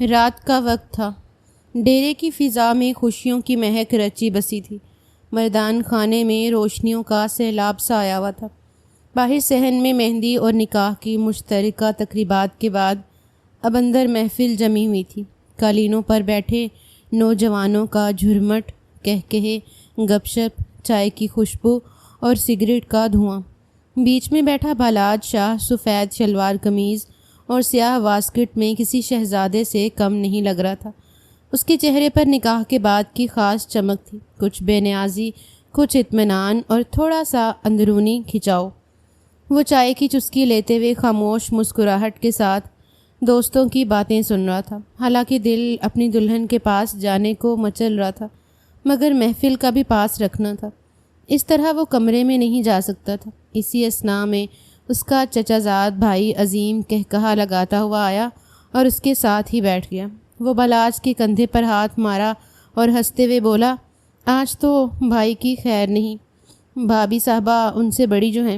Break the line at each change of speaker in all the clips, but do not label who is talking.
رات کا وقت تھا۔ ڈیرے کی فضا میں خوشیوں کی مہک رچی بسی تھی۔ مردان خانے میں روشنیوں کا سیلاب سا آیا ہوا تھا۔ باہر صحن میں مہندی اور نکاح کی مشترکہ تقریبات کے بعد اب اندر محفل جمی ہوئی تھی۔ قالینوں پر بیٹھے نوجوانوں کا جھرمٹ، کہکہے، گپ شپ، چائے کی خوشبو اور سگریٹ کا دھواں۔ بیچ میں بیٹھا بالاج شاہ سفید شلوار قمیض اور سیاہ واسکٹ میں کسی شہزادے سے کم نہیں لگ رہا تھا۔ اس کے چہرے پر نکاح کے بعد کی خاص چمک تھی، کچھ بے نیازی، کچھ اطمینان اور تھوڑا سا اندرونی کھچاؤ۔ وہ چائے کی چسکی لیتے ہوئے خاموش مسکراہٹ کے ساتھ دوستوں کی باتیں سن رہا تھا۔ حالانکہ دل اپنی دلہن کے پاس جانے کو مچل رہا تھا، مگر محفل کا بھی پاس رکھنا تھا۔ اس طرح وہ کمرے میں نہیں جا سکتا تھا۔ اسی اثناء میں اس کا چچا زاد بھائی عظیم کہکہا لگاتا ہوا آیا اور اس کے ساتھ ہی بیٹھ گیا۔ وہ بالاج کے کندھے پر ہاتھ مارا اور ہنستے ہوئے بولا، آج تو بھائی کی خیر نہیں، بھابھی صاحبہ ان سے بڑی جو ہیں،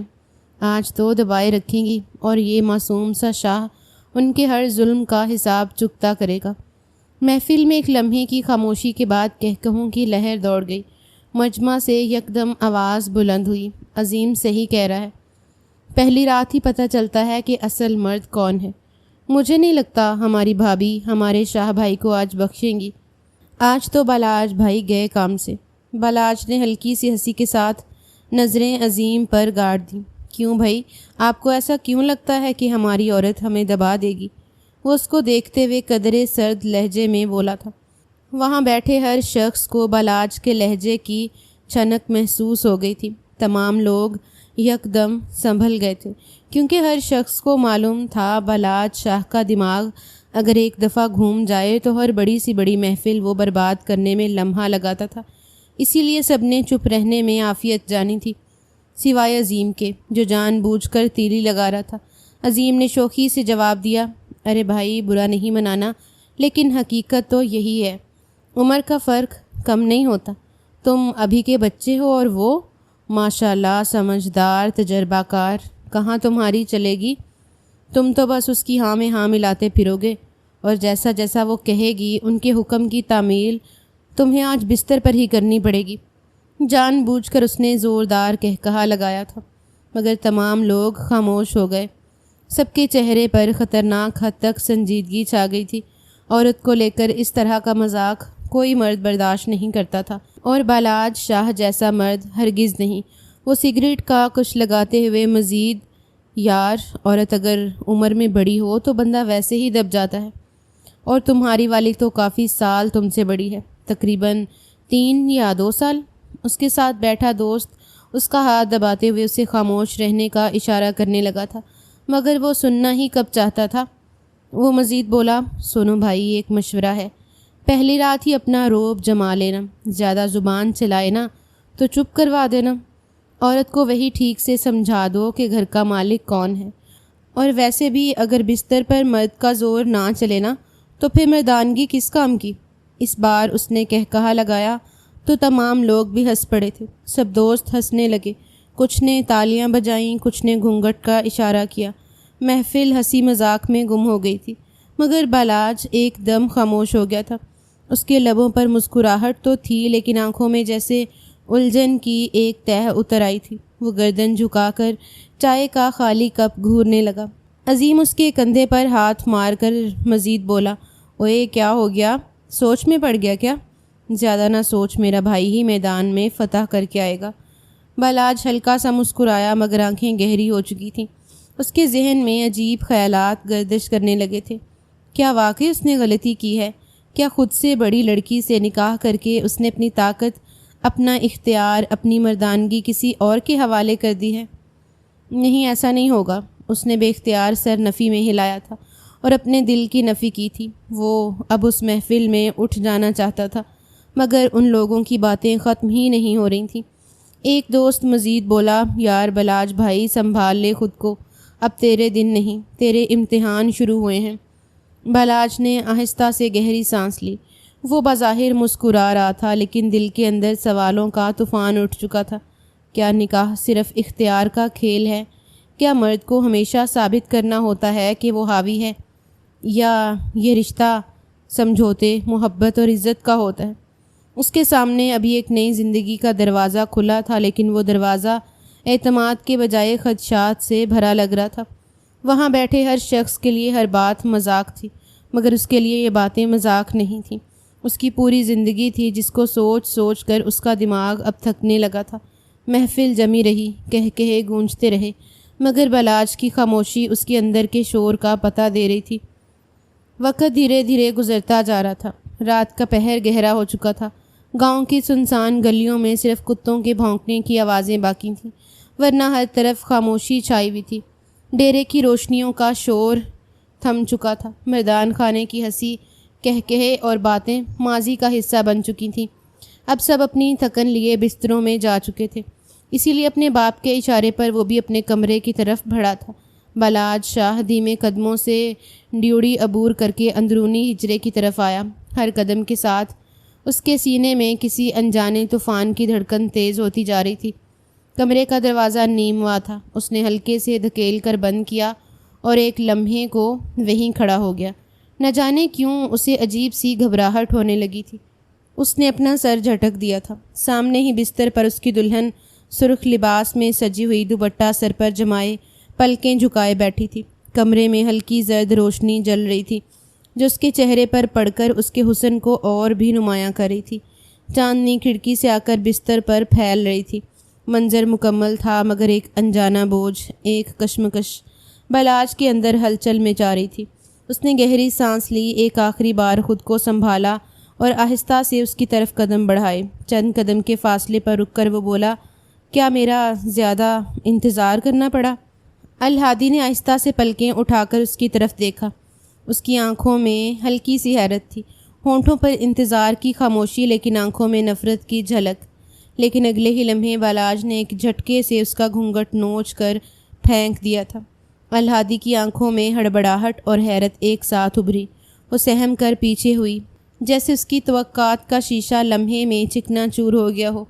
آج تو دبائے رکھیں گی اور یہ معصوم سا شاہ ان کے ہر ظلم کا حساب چکتا کرے گا۔ محفل میں ایک لمحے کی خاموشی کے بعد کہکہوں کی لہر دوڑ گئی۔ مجمع سے یکدم آواز بلند ہوئی، عظیم صحیح کہہ رہا ہے، پہلی رات ہی پتہ چلتا ہے کہ اصل مرد کون ہے۔ مجھے نہیں لگتا ہماری بھابھی ہمارے شاہ بھائی کو آج بخشیں گی۔ آج تو بالاج بھائی گئے کام سے۔ بالاج نے ہلکی سی ہنسی کے ساتھ نظریں عظیم پر گاڑ دیں۔ کیوں بھائی، آپ کو ایسا کیوں لگتا ہے کہ ہماری عورت ہمیں دبا دے گی؟ وہ اس کو دیکھتے ہوئے قدرے سرد لہجے میں بولا تھا۔ وہاں بیٹھے ہر شخص کو بالاج کے لہجے کی چھنک محسوس ہو گئی تھی۔ تمام لوگ یکدم سنبھل گئے تھے، کیونکہ ہر شخص کو معلوم تھا بالاج شاہ کا دماغ اگر ایک دفعہ گھوم جائے تو ہر بڑی سی بڑی محفل وہ برباد کرنے میں لمحہ لگاتا تھا۔ اسی لیے سب نے چپ رہنے میں عافیت جانی تھی، سوائے عظیم کے، جو جان بوجھ کر تیلی لگا رہا تھا۔ عظیم نے شوخی سے جواب دیا، ارے بھائی برا نہیں منانا، لیکن حقیقت تو یہی ہے، عمر کا فرق کم نہیں ہوتا۔ تم ابھی کے بچے ہو اور وہ ماشاءاللہ سمجھدار، تجربہ کار، کہاں تمہاری چلے گی؟ تم تو بس اس کی ہاں میں ہاں ملاتے پھرو گے، اور جیسا جیسا وہ کہے گی ان کے حکم کی تعمیل تمہیں آج بستر پر ہی کرنی پڑے گی۔ جان بوجھ کر اس نے زوردار کہکہا لگایا تھا، مگر تمام لوگ خاموش ہو گئے۔ سب کے چہرے پر خطرناک حد تک سنجیدگی چھا گئی تھی۔ عورت کو لے کر اس طرح کا مذاق کوئی مرد برداشت نہیں کرتا تھا، اور بالاج شاہ جیسا مرد ہرگز نہیں۔ وہ سگریٹ کا کچھ لگاتے ہوئے مزید، یار عورت اگر عمر میں بڑی ہو تو بندہ ویسے ہی دب جاتا ہے، اور تمہاری والی تو کافی سال تم سے بڑی ہے، تقریباً 3 یا 2 سال۔ اس کے ساتھ بیٹھا دوست اس کا ہاتھ دباتے ہوئے اسے خاموش رہنے کا اشارہ کرنے لگا تھا، مگر وہ سننا ہی کب چاہتا تھا۔ وہ مزید بولا، سنو بھائی، ایک مشورہ ہے، پہلی رات ہی اپنا روب جما لینا، زیادہ زبان چلائے نا تو چپ کروا دینا۔ عورت کو وہی ٹھیک سے سمجھا دو کہ گھر کا مالک کون ہے، اور ویسے بھی اگر بستر پر مرد کا زور نہ چلے نا تو پھر مردانگی کس کام کی؟ اس بار اس نے کہکہا لگایا تو تمام لوگ بھی ہنس پڑے تھے۔ سب دوست ہنسنے لگے، کچھ نے تالیاں بجائیں، کچھ نے گھونگھٹ کا اشارہ کیا۔ محفل ہنسی مذاق میں گم ہو گئی تھی، مگر بالاج ایک دم خاموش ہو گیا تھا۔ اس کے لبوں پر مسکراہٹ تو تھی، لیکن آنکھوں میں جیسے الجھن کی ایک تہ اتر آئی تھی۔ وہ گردن جھکا کر چائے کا خالی کپ گھورنے لگا۔ عظیم اس کے کندھے پر ہاتھ مار کر مزید بولا، اوئے کیا ہو گیا، سوچ میں پڑ گیا کیا؟ زیادہ نہ سوچ، میرا بھائی ہی میدان میں فتح کر کے آئے گا۔ بالاج ہلکا سا مسکرایا، مگر آنکھیں گہری ہو چکی تھیں۔ اس کے ذہن میں عجیب خیالات گردش کرنے لگے تھے۔ کیا واقعی اس نے غلطی کی ہے؟ کیا خود سے بڑی لڑکی سے نکاح کر کے اس نے اپنی طاقت، اپنا اختیار، اپنی مردانگی کسی اور کے حوالے کر دی ہے؟ نہیں، ایسا نہیں ہوگا۔ اس نے بے اختیار سر نفی میں ہلایا تھا اور اپنے دل کی نفی کی تھی۔ وہ اب اس محفل میں اٹھ جانا چاہتا تھا، مگر ان لوگوں کی باتیں ختم ہی نہیں ہو رہی تھیں۔ ایک دوست مزید بولا، یار بالاج بھائی سنبھال لے خود کو، اب تیرے دن نہیں، تیرے امتحان شروع ہوئے ہیں۔ بالاج نے آہستہ سے گہری سانس لی۔ وہ بظاہر مسکرا رہا تھا، لیکن دل کے اندر سوالوں کا طوفان اٹھ چکا تھا۔ کیا نکاح صرف اختیار کا کھیل ہے؟ کیا مرد کو ہمیشہ ثابت کرنا ہوتا ہے کہ وہ حاوی ہے؟ یا یہ رشتہ سمجھوتے، محبت اور عزت کا ہوتا ہے۔ اس کے سامنے ابھی ایک نئی زندگی کا دروازہ کھلا تھا، لیکن وہ دروازہ اعتماد کے بجائے خدشات سے بھرا لگ رہا تھا۔ وہاں بیٹھے ہر شخص کے لیے ہر بات مذاق تھی، مگر اس کے لیے یہ باتیں مذاق نہیں تھیں۔ اس کی پوری زندگی تھی جس کو سوچ سوچ کر اس کا دماغ اب تھکنے لگا تھا۔ محفل جمی رہی، کہے گونجتے رہے، مگر بلاج کی خاموشی اس کے اندر کے شور کا پتہ دے رہی تھی۔ وقت دھیرے دھیرے گزرتا جا رہا تھا۔ رات کا پہر گہرا ہو چکا تھا۔ گاؤں کی سنسان گلیوں میں صرف کتوں کے بھونکنے کی آوازیں باقی تھیں، ورنہ ہر طرف خاموشی چھائی ہوئی تھی۔ ڈیرے کی روشنیوں کا شور تھم چکا تھا۔ مردان خانے کی ہنسی، کہے اور باتیں ماضی کا حصہ بن چکی تھیں۔ اب سب اپنی تھکن لیے بستروں میں جا چکے تھے، اسی لیے اپنے باپ کے اشارے پر وہ بھی اپنے کمرے کی طرف بڑھا تھا۔ بلاج شاہ دھیمے قدموں سے ڈیوڑی عبور کر کے اندرونی ہجرے کی طرف آیا۔ ہر قدم کے ساتھ اس کے سینے میں کسی انجانے طوفان کی دھڑکن تیز ہوتی جا رہی تھی۔ کمرے کا دروازہ نیم ہوا تھا۔ اس نے ہلکے سے دھکیل کر بند کیا اور ایک لمحے کو وہیں کھڑا ہو گیا۔ نہ جانے کیوں اسے عجیب سی گھبراہٹ ہونے لگی تھی۔ اس نے اپنا سر جھٹک دیا تھا۔ سامنے ہی بستر پر اس کی دلہن سرخ لباس میں سجی ہوئی، دوپٹہ سر پر جمائے، پلکیں جھکائے بیٹھی تھی۔ کمرے میں ہلکی زرد روشنی جل رہی تھی جو اس کے چہرے پر پڑ کر اس کے حسن کو اور بھی نمایاں کر رہی تھی۔ چاندنی کھڑکی سے آ کر بستر پر پھیل رہی تھی۔ منظر مکمل تھا، مگر ایک انجانہ بوجھ، ایک کشمکش بلاج کے اندر ہلچل میں جا رہی تھی۔ اس نے گہری سانس لی، ایک آخری بار خود کو سنبھالا اور آہستہ سے اس کی طرف قدم بڑھائے۔ چند قدم کے فاصلے پر رک کر وہ بولا، کیا میرا زیادہ انتظار کرنا پڑا؟ الہادی نے آہستہ سے پلکیں اٹھا کر اس کی طرف دیکھا۔ اس کی آنکھوں میں ہلکی سی حیرت تھی، ہونٹوں پر انتظار کی خاموشی، لیکن آنکھوں میں نفرت کی جھلک۔ لیکن اگلے ہی لمحے بلاج نے ایک جھٹکے سے اس کا گھونگھٹ نوچ کر پھینک دیا تھا۔ الہادی کی آنکھوں میں ہڑبڑاہٹ اور حیرت ایک ساتھ ابھری۔ وہ سہم کر پیچھے ہوئی، جیسے اس کی توقعات کا شیشہ لمحے میں چکنا چور ہو گیا ہو۔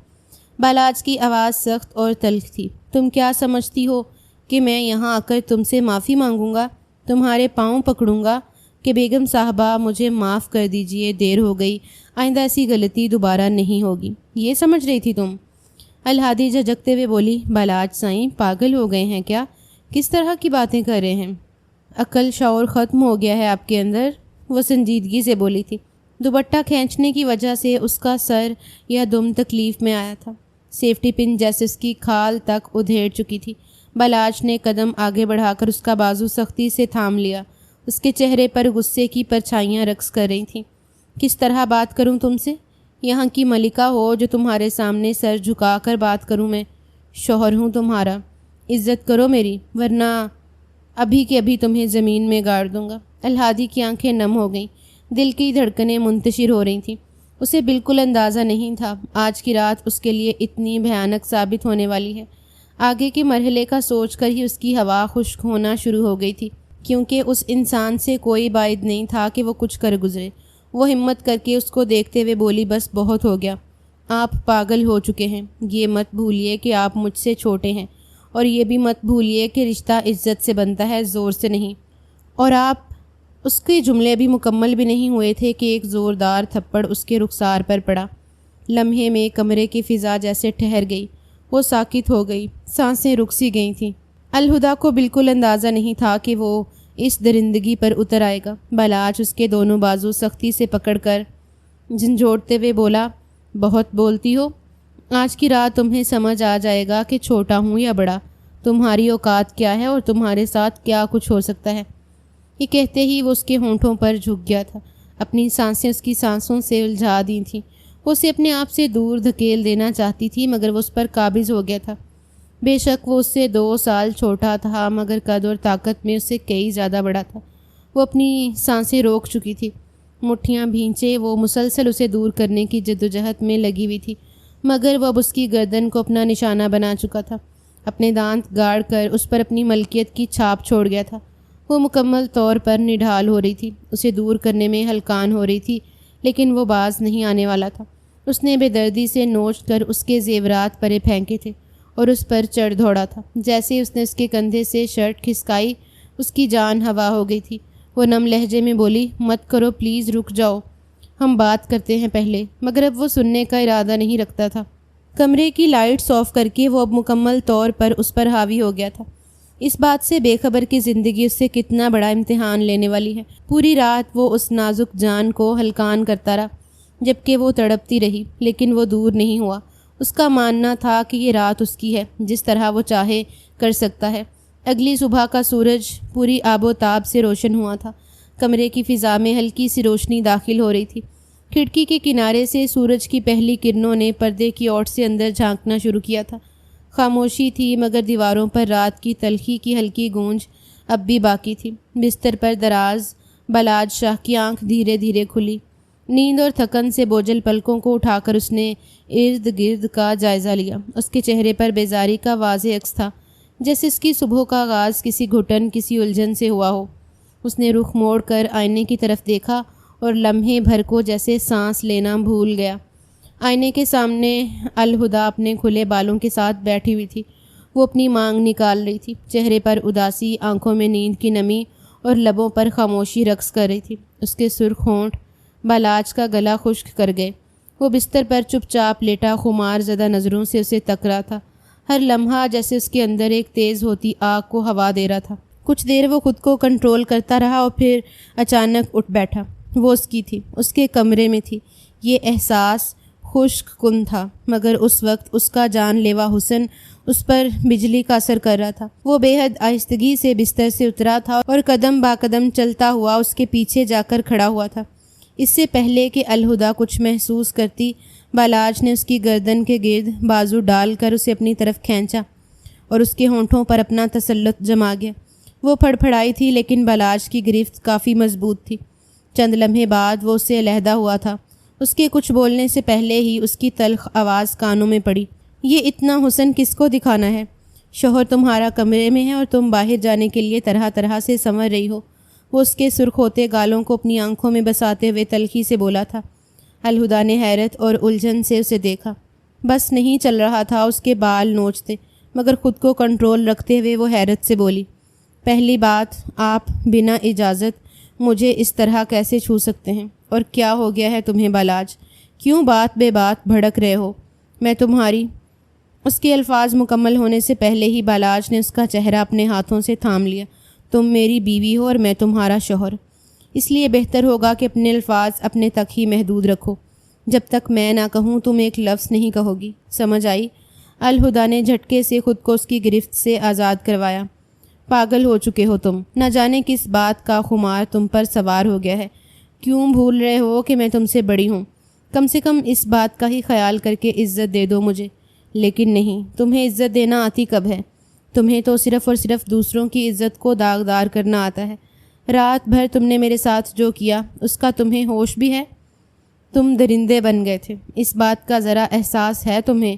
بلاج کی آواز سخت اور تلخ تھی، تم کیا سمجھتی ہو کہ میں یہاں آ کر تم سے معافی مانگوں گا، تمہارے پاؤں پکڑوں گا کہ بیگم صاحبہ مجھے معاف کر دیجئے، دیر ہو گئی، آئندہ ایسی غلطی دوبارہ نہیں ہوگی، یہ سمجھ رہی تھی تم؟ الہادی جھجکتے ہوئے بولی، بلاج سائیں پاگل ہو گئے ہیں کیا؟ کس طرح کی باتیں کر رہے ہیں؟ عقل شعور ختم ہو گیا ہے آپ کے اندر؟ وہ سنجیدگی سے بولی تھی۔ دوپٹہ کھینچنے کی وجہ سے اس کا سر یا دم تکلیف میں آیا تھا۔ سیفٹی پن جیسے اس کی کھال تک ادھیڑ چکی تھی۔ بلاج نے قدم آگے بڑھا کر اس کا بازو سختی سے تھام لیا۔ اس کے چہرے پر غصے کی پرچھائیاں رقص کر رہی تھیں۔ کس طرح بات کروں تم سے؟ یہاں کی ملکہ ہو جو تمہارے سامنے سر جھکا کر بات کروں میں؟ شوہر ہوں تمہارا، عزت کرو میری، ورنہ ابھی کے ابھی تمہیں زمین میں گاڑ دوں گا۔ الہادی کی آنکھیں نم ہو گئیں، دل کی دھڑکنیں منتشر ہو رہی تھیں۔ اسے بالکل اندازہ نہیں تھا آج کی رات اس کے لیے اتنی بھیانک ثابت ہونے والی ہے۔ آگے کے مرحلے کا سوچ کر ہی اس کی ہوا خشک ہونا شروع ہو گئی تھی، کیونکہ اس انسان سے کوئی بعید نہیں تھا کہ وہ کچھ کر گزرے۔ وہ ہمت کر کے اس کو دیکھتے ہوئے بولی، بس بہت ہو گیا، آپ پاگل ہو چکے ہیں۔ یہ مت بھولیے کہ آپ مجھ سے چھوٹے ہیں، اور یہ بھی مت بھولیے کہ رشتہ عزت سے بنتا ہے، زور سے نہیں۔ اور آپ، اس کے جملے بھی مکمل بھی نہیں ہوئے تھے کہ ایک زوردار تھپڑ اس کے رخسار پر پڑا۔ لمحے میں کمرے کی فضا جیسے ٹھہر گئی، وہ ساکت ہو گئی، سانسیں رک سی گئی تھیں۔ الہدا کو بالکل اندازہ نہیں تھا کہ وہ اس درندگی پر اتر آئے گا۔ بلاج اس کے دونوں بازو سختی سے پکڑ کر جھنجھوڑتے ہوئے بولا، بہت بولتی ہو، آج کی رات تمہیں سمجھ آ جائے گا کہ چھوٹا ہوں یا بڑا، تمہاری اوقات کیا ہے اور تمہارے ساتھ کیا کچھ ہو سکتا ہے۔ یہ کہتے ہی وہ اس کے ہونٹوں پر جھک گیا تھا۔ اپنی سانسیں اس کی سانسوں سے الجھا دی تھیں۔ وہ اسے اپنے آپ سے دور دھکیل دینا چاہتی تھی، مگر وہ اس پر قابض ہو گیا تھا۔ بے شک وہ اس سے 2 سال چھوٹا تھا، مگر قد اور طاقت میں اس سے کئی زیادہ بڑا تھا۔ وہ اپنی سانسیں روک چکی تھی، مٹھیاں بھینچے وہ مسلسل اسے دور کرنے کی جدوجہد میں لگی ہوئی تھی، مگر وہ اب اس کی گردن کو اپنا نشانہ بنا چکا تھا۔ اپنے دانت گاڑ کر اس پر اپنی ملکیت کی چھاپ چھوڑ گیا تھا۔ وہ مکمل طور پر نڈھال ہو رہی تھی، اسے دور کرنے میں ہلکان ہو رہی تھی، لیکن وہ باز نہیں آنے والا تھا۔ اس نے بے دردی سے نوچ کر اس کے زیورات پرے پھینکے تھے اور اس پر چڑھ دوڑا تھا۔ جیسے اس نے اس کے کندھے سے شرٹ کھسکائی، اس کی جان ہوا ہو گئی تھی۔ وہ نم لہجے میں بولی، مت کرو پلیز، رک جاؤ، ہم بات کرتے ہیں پہلے۔ مگر اب وہ سننے کا ارادہ نہیں رکھتا تھا۔ کمرے کی لائٹس آف کر کے وہ اب مکمل طور پر اس پر حاوی ہو گیا تھا، اس بات سے بے خبر کہ زندگی اس سے کتنا بڑا امتحان لینے والی ہے۔ پوری رات وہ اس نازک جان کو ہلکان کرتا رہا، جبکہ وہ تڑپتی رہی، لیکن وہ دور نہیں ہوا۔ اس کا ماننا تھا کہ یہ رات اس کی ہے، جس طرح وہ چاہے کر سکتا ہے۔ اگلی صبح کا سورج پوری آب و تاب سے روشن ہوا تھا۔ کمرے کی فضا میں ہلکی سی روشنی داخل ہو رہی تھی۔ کھڑکی کے کنارے سے سورج کی پہلی کرنوں نے پردے کی اوٹ سے اندر جھانکنا شروع کیا تھا۔ خاموشی تھی، مگر دیواروں پر رات کی تلخی کی ہلکی گونج اب بھی باقی تھی۔ بستر پر دراز بلاج شاہ کی آنکھ دھیرے دھیرے کھلی۔ نیند اور تھکن سے بوجھل پلکوں کو اٹھا کر اس نے ارد گرد کا جائزہ لیا۔ اس کے چہرے پر بیزاری کا واضح عکس تھا، جیسے اس کی صبح کا آغاز کسی گھٹن، کسی الجھن سے ہوا ہو۔ اس نے رخ موڑ کر آئینے کی طرف دیکھا اور لمحے بھر کو جیسے سانس لینا بھول گیا۔ آئینے کے سامنے الہدا اپنے کھلے بالوں کے ساتھ بیٹھی ہوئی تھی۔ وہ اپنی مانگ نکال رہی تھی، چہرے پر اداسی، آنکھوں میں نیند کی نمی اور لبوں پر خاموشی رقص کر رہی تھی۔ اس کے سرخ ہونٹ بالاج کا گلا خشک کر گئے۔ وہ بستر پر چپ چاپ لیٹا خمار زدہ نظروں سے اسے تک رہا تھا، ہر لمحہ جیسے اس کے اندر ایک تیز ہوتی آگ کو ہوا دے رہا تھا۔ کچھ دیر وہ خود کو کنٹرول کرتا رہا اور پھر اچانک اٹھ بیٹھا۔ وہ اس کی تھی، اس کے کمرے میں تھی۔ یہ احساس خشک کن تھا، مگر اس وقت اس کا جان لیوا حسن اس پر بجلی کا اثر کر رہا تھا۔ وہ بے حد آہستگی سے بستر سے اترا تھا اور قدم با قدم چلتا ہوا اس کے پیچھے جا کر کھڑا ہوا تھا۔ اس سے پہلے کہ الہدا کچھ محسوس کرتی، بالاج نے اس کی گردن کے گرد بازو ڈال کر اسے اپنی طرف کھینچا اور اس کے ہونٹوں پر اپنا تسلط جما گیا۔ وہ پھڑپھڑائی تھی، لیکن بالاج کی گرفت کافی مضبوط تھی۔ چند لمحے بعد وہ اس سے علیحدہ ہوا تھا۔ اس کے کچھ بولنے سے پہلے ہی اس کی تلخ آواز کانوں میں پڑی، یہ اتنا حسن کس کو دکھانا ہے؟ شوہر تمہارا کمرے میں ہے اور تم باہر جانے کے لیے طرح طرح سے سنور رہی ہو۔ وہ اس کے سرخ ہوتے گالوں کو اپنی آنکھوں میں بساتے ہوئے تلخی سے بولا تھا۔ الہدا نے حیرت اور الجھن سے اسے دیکھا۔ بس نہیں چل رہا تھا اس کے بال نوچتے، مگر خود کو کنٹرول رکھتے ہوئے وہ حیرت سے بولی، پہلی بات، آپ بنا اجازت مجھے اس طرح کیسے چھو سکتے ہیں؟ اور کیا ہو گیا ہے تمہیں بالاج؟ کیوں بات بے بات بھڑک رہے ہو؟ میں تمہاری… اس کے الفاظ مکمل ہونے سے پہلے ہی بالاج نے اس کا چہرہ اپنے ہاتھوں سے تھام لیا۔ تم میری بیوی ہو اور میں تمہارا شوہر، اس لیے بہتر ہوگا کہ اپنے الفاظ اپنے تک ہی محدود رکھو۔ جب تک میں نہ کہوں تم ایک لفظ نہیں کہو گی، سمجھ آئی؟ الہدا نے جھٹکے سے خود کو اس کی گرفت سے آزاد کروایا۔ پاگل ہو چکے ہو تم، نہ جانے کس بات کا خمار تم پر سوار ہو گیا ہے۔ کیوں بھول رہے ہو کہ میں تم سے بڑی ہوں؟ کم سے کم اس بات کا ہی خیال کر کے عزت دے دو مجھے۔ لیکن نہیں، تمہیں عزت دینا آتی کب ہے؟ تمہیں تو صرف اور صرف دوسروں کی عزت کو داغدار کرنا آتا ہے۔ رات بھر تم نے میرے ساتھ جو کیا اس کا تمہیں ہوش بھی ہے؟ تم درندے بن گئے تھے، اس بات کا ذرا احساس ہے تمہیں؟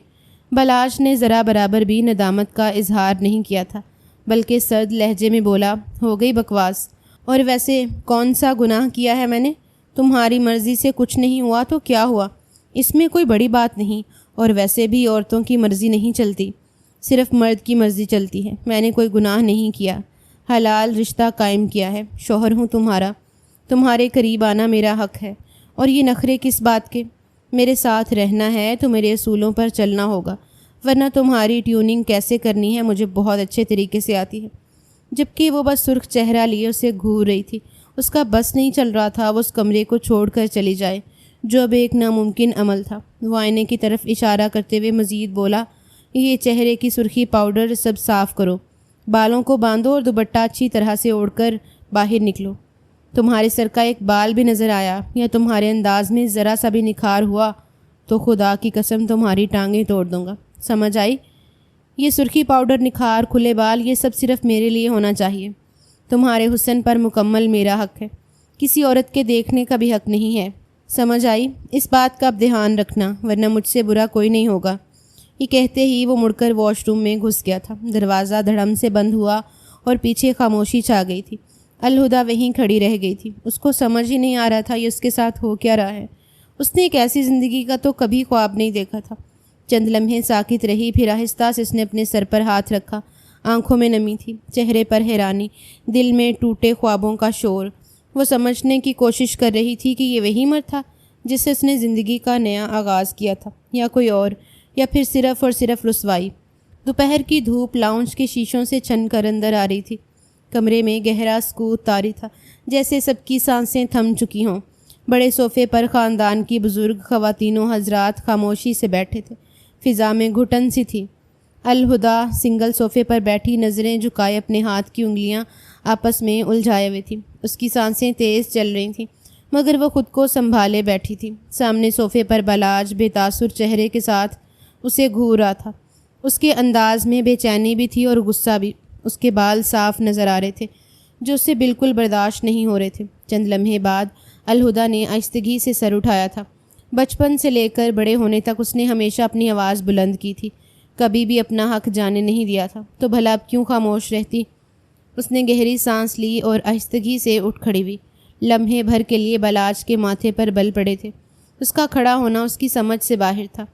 بالاج نے ذرا برابر بھی ندامت کا اظہار نہیں کیا تھا، بلکہ سرد لہجے میں بولا، ہو گئی بکواس۔ اور ویسے کون سا گناہ کیا ہے میں نے؟ تمہاری مرضی سے کچھ نہیں ہوا تو کیا ہوا؟ اس میں کوئی بڑی بات نہیں، اور ویسے بھی عورتوں کی مرضی نہیں چلتی، صرف مرد کی مرضی چلتی ہے۔ میں نے کوئی گناہ نہیں کیا، حلال رشتہ قائم کیا ہے، شوہر ہوں تمہارا، تمہارے قریب آنا میرا حق ہے۔ اور یہ نخرے کس بات کے؟ میرے ساتھ رہنا ہے تو میرے اصولوں پر چلنا ہوگا، ورنہ تمہاری ٹیوننگ کیسے کرنی ہے مجھے بہت اچھے طریقے سے آتی ہے۔ جبکہ وہ بس سرخ چہرہ لیے اسے گھور رہی تھی۔ اس کا بس نہیں چل رہا تھا وہ اس کمرے کو چھوڑ کر چلی جائے، جو اب ایک ناممکن عمل تھا۔ وہ آئینے کی طرف اشارہ کرتے ہوئے مزید بولا، یہ چہرے کی سرخی پاؤڈر سب صاف کرو، بالوں کو باندھو اور دوپٹہ اچھی طرح سے اوڑھ کر باہر نکلو۔ تمہارے سر کا ایک بال بھی نظر آیا یا تمہارے انداز میں ذرا سا بھی نکھار ہوا تو خدا کی قسم تمہاری ٹانگیں توڑ دوں گا، سمجھ آئی؟ یہ سرخی پاؤڈر، نکھار، کھلے بال، یہ سب صرف میرے لیے ہونا چاہیے۔ تمہارے حسن پر مکمل میرا حق ہے، کسی عورت کے دیکھنے کا بھی حق نہیں ہے، سمجھ آئی؟ اس بات کا اب دھیان رکھنا، ورنہ مجھ سے برا کوئی نہیں ہوگا۔ یہ کہتے ہی وہ مڑ کر واش روم میں گھس گیا تھا۔ دروازہ دھڑم سے بند ہوا اور پیچھے خاموشی چھا گئی تھی۔ الہدا وہیں کھڑی رہ گئی تھی۔ اس کو سمجھ ہی نہیں آ رہا تھا یہ اس کے ساتھ ہو کیا رہا ہے۔ اس نے ایک ایسی زندگی کا تو کبھی خواب نہیں دیکھا تھا۔ چند لمحے ساکت رہی، پھر آہستہ سے اس نے اپنے سر پر ہاتھ رکھا۔ آنکھوں میں نمی تھی، چہرے پر حیرانی، دل میں ٹوٹے خوابوں کا شور۔ وہ سمجھنے کی کوشش کر رہی تھی کہ یہ وہی مرد تھا جس سے اس نے زندگی کا نیا آغاز کیا تھا، یا کوئی اور، یا پھر صرف اور صرف رسوائی۔ دوپہر کی دھوپ لاؤنج کے شیشوں سے چھن کر اندر آ رہی تھی۔ کمرے میں گہرا سکوت طاری تھا، جیسے سب کی سانسیں تھم چکی ہوں۔ بڑے صوفے پر خاندان کی بزرگ خواتین و حضرات خاموشی سے بیٹھے تھے۔ فضا میں گھٹن سی تھی۔ الہدا سنگل صوفے پر بیٹھی نظریں جھکائے اپنے ہاتھ کی انگلیاں آپس میں الجھائے ہوئے تھیں۔ اس کی سانسیں تیز چل رہی تھیں، مگر وہ خود کو سنبھالے بیٹھی تھی۔ سامنے صوفے پر بالاج بے تاثر چہرے کے ساتھ اسے گھور رہا تھا۔ اس کے انداز میں بے چینی بھی تھی اور غصہ بھی۔ اس کے بال صاف نظر آ رہے تھے جو اسے بالکل برداشت نہیں ہو رہے تھے۔ چند لمحے بعد الہدا نے آہستگی سے سر اٹھایا تھا۔ بچپن سے لے کر بڑے ہونے تک اس نے ہمیشہ اپنی آواز بلند کی تھی، کبھی بھی اپنا حق جانے نہیں دیا تھا، تو بھلا اب کیوں خاموش رہتی؟ اس نے گہری سانس لی اور آہستگی سے اٹھ کھڑی ہوئی۔ لمحے بھر کے لیے بالاج کے ماتھے پر بل پڑے تھے۔ اس کا کھڑا ہونا اس کی سمجھ سے باہر تھا۔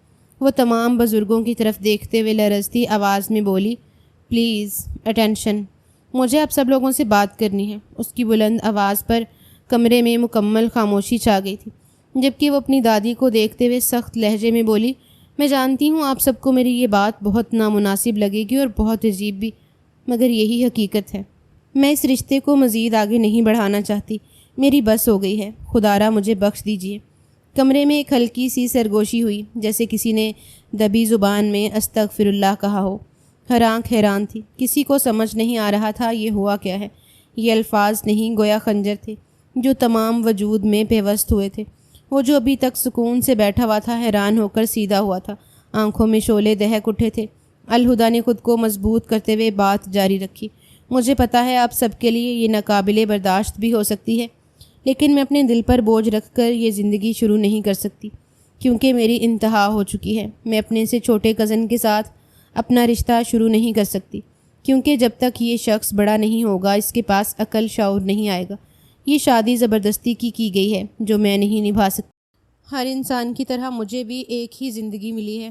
وہ تمام بزرگوں کی طرف دیکھتے ہوئے لرزتی آواز میں بولی، پلیز اٹینشن، مجھے آپ سب لوگوں سے بات کرنی ہے۔ اس کی بلند آواز پر کمرے میں مکمل خاموشی چھا گئی تھی، جبکہ وہ اپنی دادی کو دیکھتے ہوئے سخت لہجے میں بولی، میں جانتی ہوں آپ سب کو میری یہ بات بہت نامناسب لگے گی اور بہت عجیب بھی، مگر یہی حقیقت ہے۔ میں اس رشتے کو مزید آگے نہیں بڑھانا چاہتی، میری بس ہو گئی ہے، خدارا مجھے بخش دیجیے۔ کمرے میں ایک ہلکی سی سرگوشی ہوئی، جیسے کسی نے دبی زبان میں استغفر اللہ کہا ہو۔ ہر آنکھ حیران تھی، کسی کو سمجھ نہیں آ رہا تھا یہ ہوا کیا ہے۔ یہ الفاظ نہیں، گویا خنجر تھے جو تمام وجود میں پیوست ہوئے تھے۔ وہ جو ابھی تک سکون سے بیٹھا ہوا تھا حیران ہو کر سیدھا ہوا تھا، آنکھوں میں شعلے دہک اٹھے تھے۔ الہدا نے خود کو مضبوط کرتے ہوئے بات جاری رکھی، مجھے پتا ہے آپ سب کے لیے یہ ناقابل برداشت بھی ہو سکتی ہے، لیکن میں اپنے دل پر بوجھ رکھ کر یہ زندگی شروع نہیں کر سکتی، کیونکہ میری انتہا ہو چکی ہے۔ میں اپنے سے چھوٹے کزن کے ساتھ اپنا رشتہ شروع نہیں کر سکتی، کیونکہ جب تک یہ شخص بڑا نہیں ہوگا اس کے پاس عقل شعور نہیں آئے گا۔ یہ شادی زبردستی کی گئی ہے جو میں نہیں نبھا سکتی۔ ہر انسان کی طرح مجھے بھی ایک ہی زندگی ملی ہے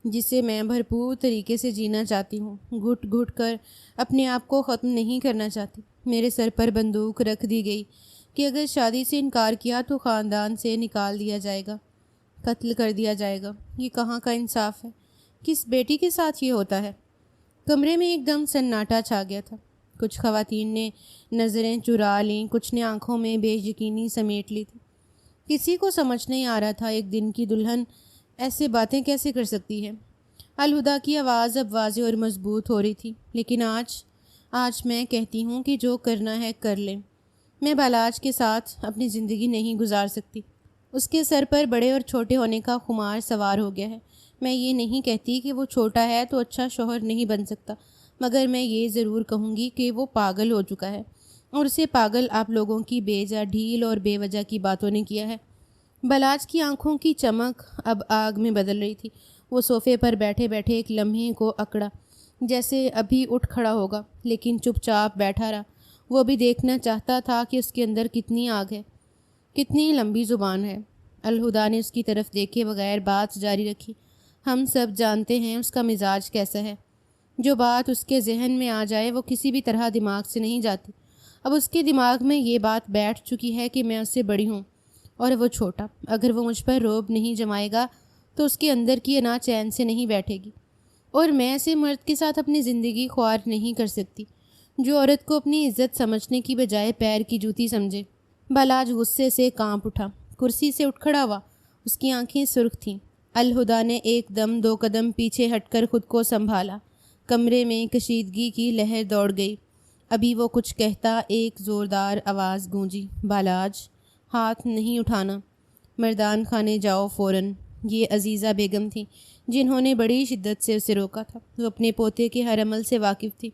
جسے میں بھرپور طریقے سے جینا چاہتی ہوں، گھٹ گھٹ کر اپنے آپ کو ختم نہیں کرنا چاہتی۔ میرے سر پر بندوق رکھ دی گئی کہ اگر شادی سے انکار کیا تو خاندان سے نکال دیا جائے گا، قتل کر دیا جائے گا۔ یہ کہاں کا انصاف ہے؟ کس بیٹی کے ساتھ یہ ہوتا ہے؟ کمرے میں ایک دم سناٹا چھا گیا تھا۔ کچھ خواتین نے نظریں چرا لیں، کچھ نے آنکھوں میں بے یقینی سمیٹ لی تھی۔ کسی کو سمجھ نہیں آ رہا تھا ایک دن کی دلہن ایسے باتیں کیسے کر سکتی ہے۔ الہدا کی آواز اب واضح اور مضبوط ہو رہی تھی، لیکن آج میں کہتی ہوں کہ جو کرنا ہے کر لیں۔ میں بالاج کے ساتھ اپنی زندگی نہیں گزار سکتی۔ اس کے سر پر بڑے اور چھوٹے ہونے کا خمار سوار ہو گیا ہے۔ میں یہ نہیں کہتی کہ وہ چھوٹا ہے تو اچھا شوہر نہیں بن سکتا، مگر میں یہ ضرور کہوں گی کہ وہ پاگل ہو چکا ہے، اور اسے پاگل آپ لوگوں کی بے جا ڈھیل اور بے وجہ کی باتوں نے کیا ہے۔ بالاج کی آنکھوں کی چمک اب آگ میں بدل رہی تھی۔ وہ صوفے پر بیٹھے بیٹھے ایک لمحے کو اکڑا، جیسے ابھی اٹھ کھڑا ہوگا، لیکن چپ چاپ بیٹھا رہا۔ وہ بھی دیکھنا چاہتا تھا کہ اس کے اندر کتنی آگ ہے، کتنی لمبی زبان ہے۔ الہدا نے اس کی طرف دیکھے بغیر بات جاری رکھی، ہم سب جانتے ہیں اس کا مزاج کیسا ہے۔ جو بات اس کے ذہن میں آ جائے وہ کسی بھی طرح دماغ سے نہیں جاتی۔ اب اس کے دماغ میں یہ بات بیٹھ چکی ہے کہ میں اس سے بڑی ہوں اور وہ چھوٹا۔ اگر وہ مجھ پر رعب نہیں جمائے گا تو اس کے اندر کی انا چین سے نہیں بیٹھے گی، اور میں ایسے مرد کے ساتھ اپنی زندگی خوار نہیں کر سکتی جو عورت کو اپنی عزت سمجھنے کی بجائے پیر کی جوتی سمجھے۔ بالاج غصے سے کانپ اٹھا، کرسی سے اٹھ کھڑا ہوا، اس کی آنکھیں سرخ تھیں۔ الہدا نے ایک دم 2 قدم پیچھے ہٹ کر خود کو سنبھالا۔ کمرے میں کشیدگی کی لہر دوڑ گئی۔ ابھی وہ کچھ کہتا، ایک زوردار آواز گونجی، بالاج ہاتھ نہیں اٹھانا، مردان خانے جاؤ فوراً۔ یہ عزیزہ بیگم تھیں جنہوں نے بڑی شدت سے اسے روکا تھا۔ وہ اپنے پوتے کے ہر عمل سے واقف تھی۔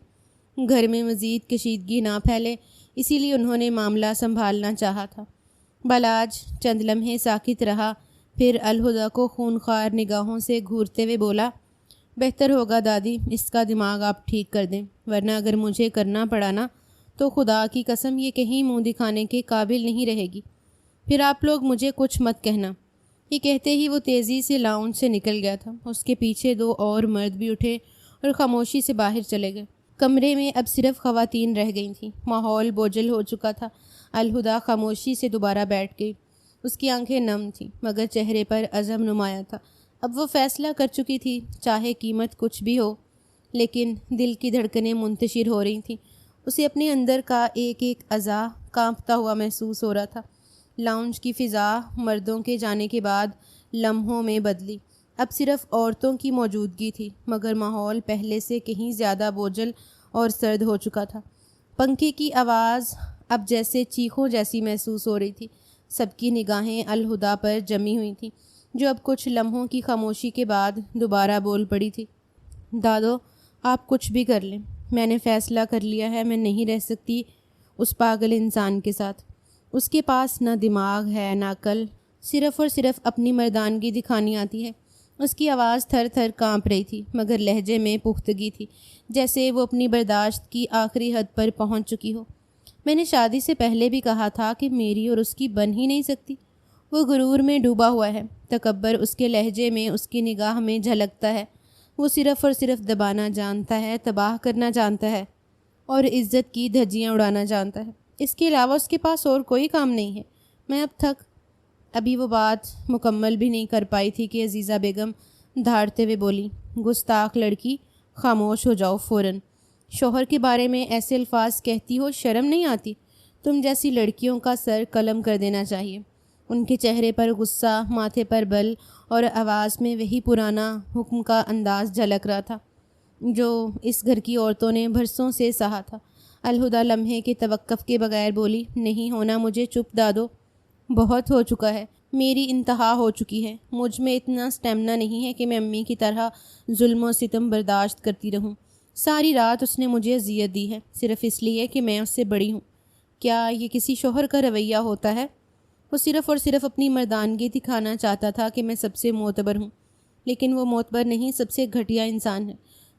گھر میں مزید کشیدگی نہ پھیلے، اسی لیے انہوں نے معاملہ سنبھالنا چاہا تھا۔ بالاج چند لمحے ساکت رہا، پھر الہدا کو خونخوار نگاہوں سے گھورتے ہوئے بولا، بہتر ہوگا دادی اس کا دماغ آپ ٹھیک کر دیں، ورنہ اگر مجھے کرنا پڑا نا تو خدا کی قسم یہ کہیں منہ دکھانے کے قابل نہیں رہے گی۔ پھر آپ لوگ مجھے کچھ مت کہنا۔ یہ کہتے ہی وہ تیزی سے لاؤنج سے نکل گیا تھا۔ اس کے پیچھے 2 اور مرد بھی اٹھے اور خاموشی سے باہر چلے گئے۔ کمرے میں اب صرف خواتین رہ گئی تھیں۔ ماحول بوجھل ہو چکا تھا۔ الہدیٰ خاموشی سے دوبارہ بیٹھ گئی۔ اس کی آنکھیں نم تھیں مگر چہرے پر عزم نمایاں تھا۔ اب وہ فیصلہ کر چکی تھی، چاہے قیمت کچھ بھی ہو۔ لیکن دل کی دھڑکنیں منتشر ہو رہی تھیں۔ اسے اپنے اندر کا ایک ایک اعضاء کانپتا ہوا محسوس ہو رہا تھا۔ لاؤنج کی فضا مردوں کے جانے کے بعد لمحوں میں بدلی۔ اب صرف عورتوں کی موجودگی تھی مگر ماحول پہلے سے کہیں زیادہ بوجھل اور سرد ہو چکا تھا۔ پنکھے کی آواز اب جیسے چیخوں جیسی محسوس ہو رہی تھی۔ سب کی نگاہیں الہدیٰ پر جمی ہوئی تھیں جو اب کچھ لمحوں کی خاموشی کے بعد دوبارہ بول پڑی تھی۔ دادو، آپ کچھ بھی کر لیں، میں نے فیصلہ کر لیا ہے، میں نہیں رہ سکتی اس پاگل انسان کے ساتھ۔ اس کے پاس نہ دماغ ہے نہ عقل، صرف اور صرف اپنی مردانگی دکھانی آتی ہے۔ اس کی آواز تھر تھر کانپ رہی تھی مگر لہجے میں پختگی تھی، جیسے وہ اپنی برداشت کی آخری حد پر پہنچ چکی ہو۔ میں نے شادی سے پہلے بھی کہا تھا کہ میری اور اس کی بن ہی نہیں سکتی۔ وہ غرور میں ڈوبا ہوا ہے، تکبر اس کے لہجے میں، اس کی نگاہ میں جھلکتا ہے۔ وہ صرف اور صرف دبانا جانتا ہے، تباہ کرنا جانتا ہے اور عزت کی دھجیاں اڑانا جانتا ہے۔ اس کے علاوہ اس کے پاس اور کوئی کام نہیں ہے۔ میں اب ابھی وہ بات مکمل بھی نہیں کر پائی تھی کہ عزیزہ بیگم دھاڑتے ہوئے بولی، گستاخ لڑکی، خاموش ہو جاؤ فوراً۔ شوہر کے بارے میں ایسے الفاظ کہتی ہو، شرم نہیں آتی؟ تم جیسی لڑکیوں کا سر قلم کر دینا چاہیے۔ ان کے چہرے پر غصہ، ماتھے پر بل اور آواز میں وہی پرانا حکم کا انداز جھلک رہا تھا جو اس گھر کی عورتوں نے برسوں سے سہا تھا۔ الہدیٰ لمحے کے توقف کے بغیر بولی، نہیں ہونا مجھے چپ دادو، بہت ہو چکا ہے، میری انتہا ہو چکی ہے۔ مجھ میں اتنا اسٹیمنا نہیں ہے کہ میں امی کی طرح ظلم و ستم برداشت کرتی رہوں۔ ساری رات اس نے مجھے اذیت دی ہے صرف اس لیے کہ میں اس سے بڑی ہوں۔ کیا یہ کسی شوہر کا رویہ ہوتا ہے؟ وہ صرف اور صرف اپنی مردانگی دکھانا چاہتا تھا کہ میں سب سے معتبر ہوں، لیکن وہ معتبر نہیں، سب سے گھٹیا انسان ہے۔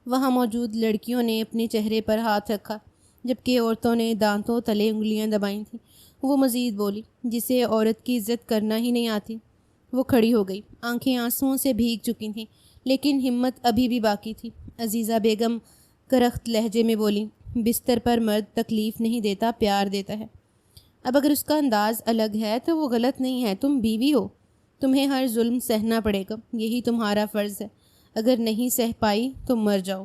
وہاں موجود لڑکیوں نے اپنے چہرے پر ہاتھ رکھا جبکہ عورتوں نے دانتوں تلے انگلیاں دبائیں تھیں۔ وہ مزید بولی، جسے عورت کی عزت کرنا ہی نہیں آتی۔ وہ کھڑی ہو گئی، آنکھیں آنسوؤں سے بھیگ چکی تھیں لیکن ہمت ابھی بھی باقی تھی۔ عزیزہ بیگم کرخت لہجے میں بولی، بستر پر مرد تکلیف نہیں دیتا، پیار دیتا ہے۔ اب اگر اس کا انداز الگ ہے تو وہ غلط نہیں ہے، تم بیوی ہو، تمہیں ہر ظلم سہنا پڑے گا، یہی تمہارا فرض ہے۔ اگر نہیں سہ پائی تو مر جاؤ،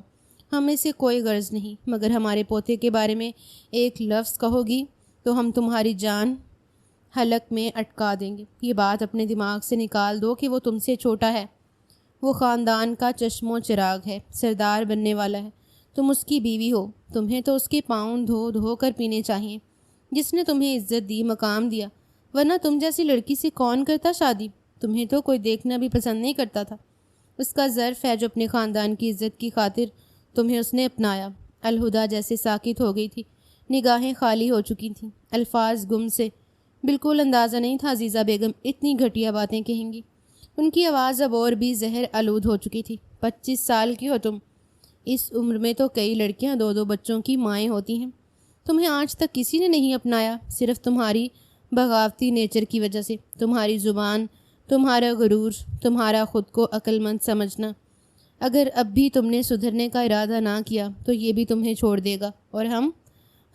ہمیں سے کوئی غرض نہیں، مگر ہمارے پوتے کے بارے میں ایک لفظ کہو گی تو ہم تمہاری جان حلق میں اٹکا دیں گے۔ یہ بات اپنے دماغ سے نکال دو کہ وہ تم سے چھوٹا ہے، وہ خاندان کا چشم و چراغ ہے، سردار بننے والا ہے، تم اس کی بیوی ہو، تمہیں تو اس کے پاؤں دھو دھو کر پینے چاہیے جس نے تمہیں عزت دی، مقام دیا، ورنہ تم جیسی لڑکی سے کون کرتا شادی؟ تمہیں تو کوئی دیکھنا بھی پسند نہیں کرتا تھا۔ اس کا ظرف ہے جو اپنے خاندان کی عزت کی خاطر تمہیں اس نے اپنایا۔ الہدیٰ جیسے ساکت ہو گئی تھی، نگاہیں خالی ہو چکی تھیں، الفاظ گم سے۔ بالکل اندازہ نہیں تھا عزیزہ بیگم اتنی گھٹیا باتیں کہیں گی۔ ان کی آواز اب اور بھی زہر آلود ہو چکی تھی۔ 25 سال کی ہو تم، اس عمر میں تو کئی لڑکیاں 2 بچوں کی مائیں ہوتی ہیں۔ تمہیں آج تک کسی نے نہیں اپنایا، صرف تمہاری بغاوتی نیچر کی وجہ سے، تمہاری زبان، تمہارا غرور، تمہارا خود کو عقل مند سمجھنا۔ اگر اب بھی تم نے سدھرنے کا ارادہ نہ کیا تو یہ بھی تمہیں چھوڑ دے گا، اور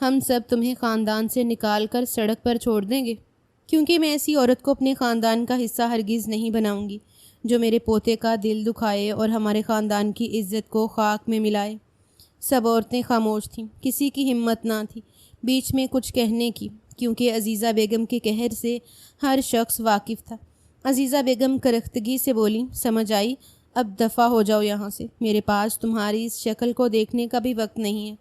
ہم سب تمہیں خاندان سے نکال کر سڑک پر چھوڑ دیں گے، کیونکہ میں ایسی عورت کو اپنے خاندان کا حصہ ہرگز نہیں بناؤں گی جو میرے پوتے کا دل دکھائے اور ہمارے خاندان کی عزت کو خاک میں ملائے۔ سب عورتیں خاموش تھیں، کسی کی ہمت نہ تھی بیچ میں کچھ کہنے کی، کیونکہ عزیزہ بیگم کے قہر سے ہر شخص واقف تھا۔ عزیزہ بیگم کرختگی سے بولی، سمجھ آئی، اب دفع ہو جاؤ یہاں سے، میرے پاس تمہاری اس شکل کو دیکھنے کا بھی وقت نہیں ہے،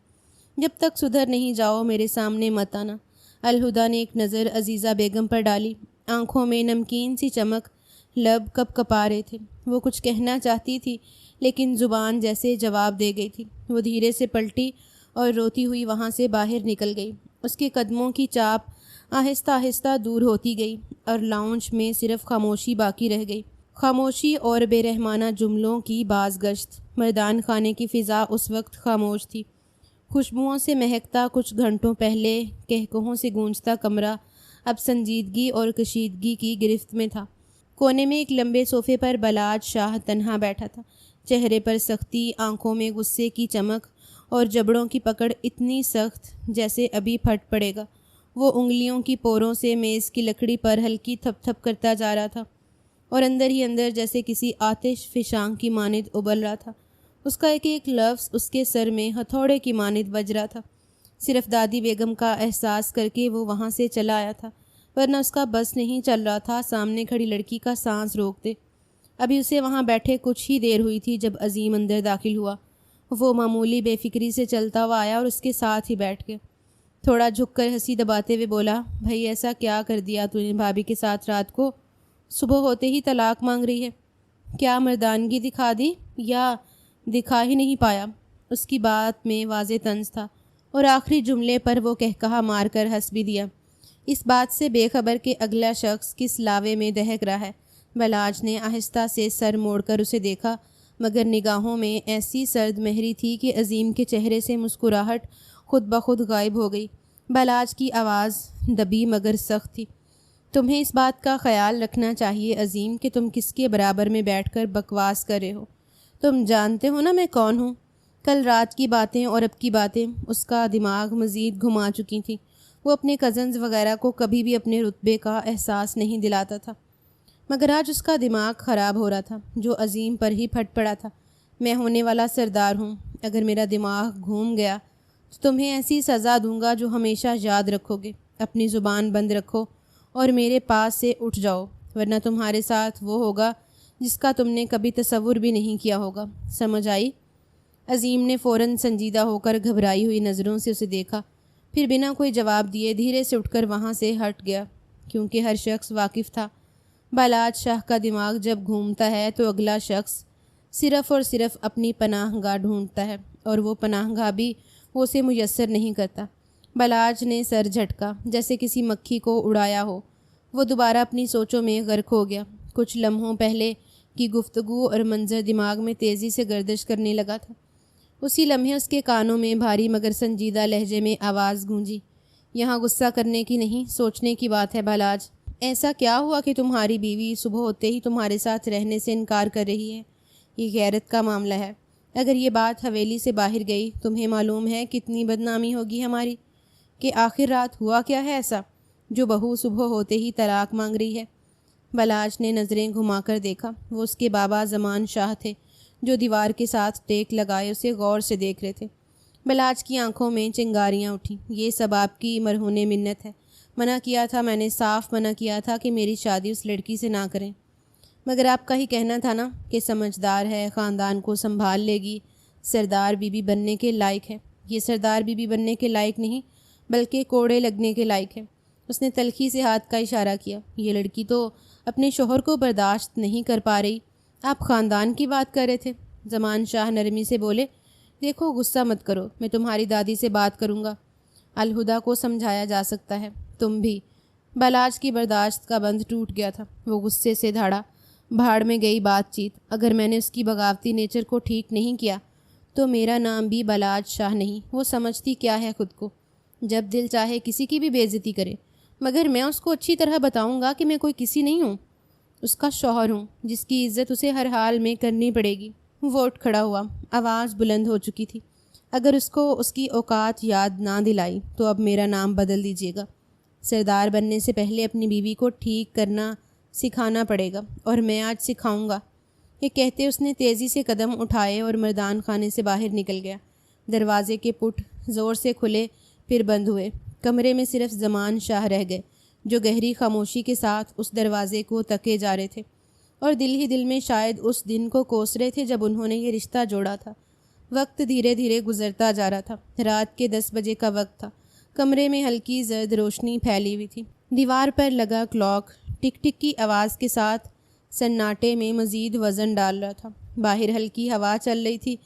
جب تک سدھر نہیں جاؤ میرے سامنے مت آنا۔ الہدیٰ نے ایک نظر عزیزہ بیگم پر ڈالی، آنکھوں میں نمکین سی چمک، لب کپ کپا رہے تھے۔ وہ کچھ کہنا چاہتی تھی لیکن زبان جیسے جواب دے گئی تھی۔ وہ دھیرے سے پلٹی اور روتی ہوئی وہاں سے باہر نکل گئی۔ اس کے قدموں کی چاپ آہستہ آہستہ دور ہوتی گئی اور لاؤنج میں صرف خاموشی باقی رہ گئی، خاموشی اور بے رحمانہ جملوں کی بازگشت۔ مردان خانے کی فضا اس وقت خاموش تھی، خوشبوؤں سے مہکتا، کچھ گھنٹوں پہلے کہکہوں سے گونجتا کمرہ اب سنجیدگی اور کشیدگی کی گرفت میں تھا۔ کونے میں ایک لمبے صوفے پر بلاج شاہ تنہا بیٹھا تھا، چہرے پر سختی، آنکھوں میں غصے کی چمک اور جبڑوں کی پکڑ اتنی سخت جیسے ابھی پھٹ پڑے گا۔ وہ انگلیوں کی پوروں سے میز کی لکڑی پر ہلکی تھپ تھپ کرتا جا رہا تھا اور اندر ہی اندر جیسے کسی آتش فشاں کی مانند ابل رہا تھا۔ اس کا ایک ایک لفظ اس کے سر میں ہتھوڑے کی مانند بج رہا تھا۔ صرف دادی بیگم کا احساس کر کے وہ وہاں سے چلا آیا تھا، ورنہ اس کا بس نہیں چل رہا تھا سامنے کھڑی لڑکی کا سانس روک دے۔ ابھی اسے وہاں بیٹھے کچھ ہی دیر ہوئی تھی جب عظیم اندر داخل ہوا۔ وہ معمولی بے فکری سے چلتا ہوا آیا اور اس کے ساتھ ہی بیٹھ گیا۔ تھوڑا جھک کر ہنسی دباتے ہوئے بولا، بھائی ایسا کیا کر دیا تو نے بھابھی کے ساتھ رات کو؟ صبح ہوتے ہی طلاق مانگ رہی ہے۔ کیا مردانگی دکھا دی یا دکھا ہی نہیں پایا؟ اس کی بات میں واضح طنز تھا اور آخری جملے پر وہ کہا مار کر ہنس بھی دیا، اس بات سے بے خبر کہ اگلا شخص کس لاوے میں دہک رہا ہے۔ بلاج نے آہستہ سے سر موڑ کر اسے دیکھا، مگر نگاہوں میں ایسی سرد مہری تھی کہ عظیم کے چہرے سے مسکراہٹ خود بخود غائب ہو گئی۔ بلاج کی آواز دبی مگر سخت تھی، تمہیں اس بات کا خیال رکھنا چاہیے عظیم کہ تم کس کے برابر میں بیٹھ کر بکواس کر رہے ہو۔ تم جانتے ہو نا میں کون ہوں؟ کل رات کی باتیں اور اب کی باتیں اس کا دماغ مزید گھما چکی تھیں۔ وہ اپنے کزنز وغیرہ کو کبھی بھی اپنے رتبے کا احساس نہیں دلاتا تھا، مگر آج اس کا دماغ خراب ہو رہا تھا جو عظیم پر ہی پھٹ پڑا تھا۔ میں ہونے والا سردار ہوں، اگر میرا دماغ گھوم گیا تو تمہیں ایسی سزا دوں گا جو ہمیشہ یاد رکھو گے۔ اپنی زبان بند رکھو اور میرے پاس سے اٹھ جاؤ، ورنہ تمہارے ساتھ وہ ہوگا جس کا تم نے کبھی تصور بھی نہیں کیا ہوگا۔ سمجھ آئی؟ عظیم نے فوراً سنجیدہ ہو کر گھبرائی ہوئی نظروں سے اسے دیکھا، پھر بنا کوئی جواب دیے دھیرے سے اٹھ کر وہاں سے ہٹ گیا، کیونکہ ہر شخص واقف تھا بلاج شاہ کا دماغ جب گھومتا ہے تو اگلا شخص صرف اور صرف اپنی پناہ گاہ ڈھونڈتا ہے، اور وہ پناہ گاہ بھی وہ اسے میسر نہیں کرتا۔ بلاج نے سر جھٹکا جیسے کسی مکھی کو اڑایا ہو۔ وہ دوبارہ اپنی سوچوں میں غرق ہو گیا۔ کچھ لمحوں پہلے کی گفتگو اور منظر دماغ میں تیزی سے گردش کرنے لگا تھا۔ اسی لمحے اس کے کانوں میں بھاری مگر سنجیدہ لہجے میں آواز گونجی، یہاں غصہ کرنے کی نہیں، سوچنے کی بات ہے بلاج۔ ایسا کیا ہوا کہ تمہاری بیوی صبح ہوتے ہی تمہارے ساتھ رہنے سے انکار کر رہی ہے؟ یہ غیرت کا معاملہ ہے۔ اگر یہ بات حویلی سے باہر گئی، تمہیں معلوم ہے کتنی بدنامی ہوگی ہماری، کہ آخر رات ہوا کیا ہے ایسا جو بہو صبح ہوتے ہی طلاق مانگ رہی ہے؟ بلاج نے نظریں گھما کر دیکھا۔ وہ اس کے بابا زمان شاہ تھے جو دیوار کے ساتھ ٹیک لگائے اسے غور سے دیکھ رہے تھے۔ بلاج کی آنکھوں میں چنگاریاں اٹھیں۔ یہ سب آپ کی مرہون منت ہے، منع کیا تھا میں نے، صاف منع کیا تھا کہ میری شادی اس لڑکی سے نہ کریں، مگر آپ کا ہی کہنا تھا نا کہ سمجھدار ہے، خاندان کو سنبھال لے گی، سردار بی بی بننے کے لائق ہے۔ یہ سردار بی بی بننے کے لائق نہیں بلکہ کوڑے لگنے کے لائق ہے۔ اس نے تلخی سے ہاتھ کا اشارہ کیا۔ یہ لڑکی تو اپنے شوہر کو برداشت نہیں کر پا رہی، آپ خاندان کی بات کر رہے تھے۔ زمان شاہ نرمی سے بولے، دیکھو غصہ مت کرو، میں تمہاری دادی سے بات کروں گا، الہدا کو سمجھایا جا سکتا ہے، تم بھی۔ بلاج کی برداشت کا بند ٹوٹ گیا تھا۔ وہ غصے سے دھاڑا، بھاڑ میں گئی بات چیت، اگر میں نے اس کی بغاوتی نیچر کو ٹھیک نہیں کیا تو میرا نام بھی بلاج شاہ نہیں۔ وہ سمجھتی کیا ہے خود کو؟ جب دل چاہے کسی کی بھی بے عزتی کرے، مگر میں اس کو اچھی طرح بتاؤں گا کہ میں کوئی کسی نہیں ہوں، اس کا شوہر ہوں جس کی عزت اسے ہر حال میں کرنی پڑے گی۔ وہ اٹھ کھڑا ہوا، آواز بلند ہو چکی تھی، اگر اس کو اس کی اوقات یاد نہ دلائی تو اب میرا نام بدل دیجیے گا۔ سردار بننے سے پہلے اپنی بیوی کو ٹھیک کرنا سکھانا پڑے گا، اور میں آج سکھاؤں گا۔ یہ کہتے اس نے تیزی سے قدم اٹھائے اور مردان خانے سے باہر نکل گیا۔ دروازے کے پٹ زور سے کھلے پھر بند ہوئے۔ کمرے میں صرف زمان شاہ رہ گئے جو گہری خاموشی کے ساتھ اس دروازے کو تکے جا رہے تھے، اور دل ہی دل میں شاید اس دن کو کوس رہے تھے جب انہوں نے یہ رشتہ جوڑا تھا۔ وقت دھیرے دھیرے گزرتا جا رہا تھا۔ رات کے 10 بجے کا وقت تھا۔ کمرے میں ہلکی زرد روشنی پھیلی ہوئی تھی۔ دیوار پر لگا کلاک ٹک ٹک کی آواز کے ساتھ سناٹے میں مزید وزن ڈال رہا تھا۔ باہر ہلکی ہوا چل رہی تھی،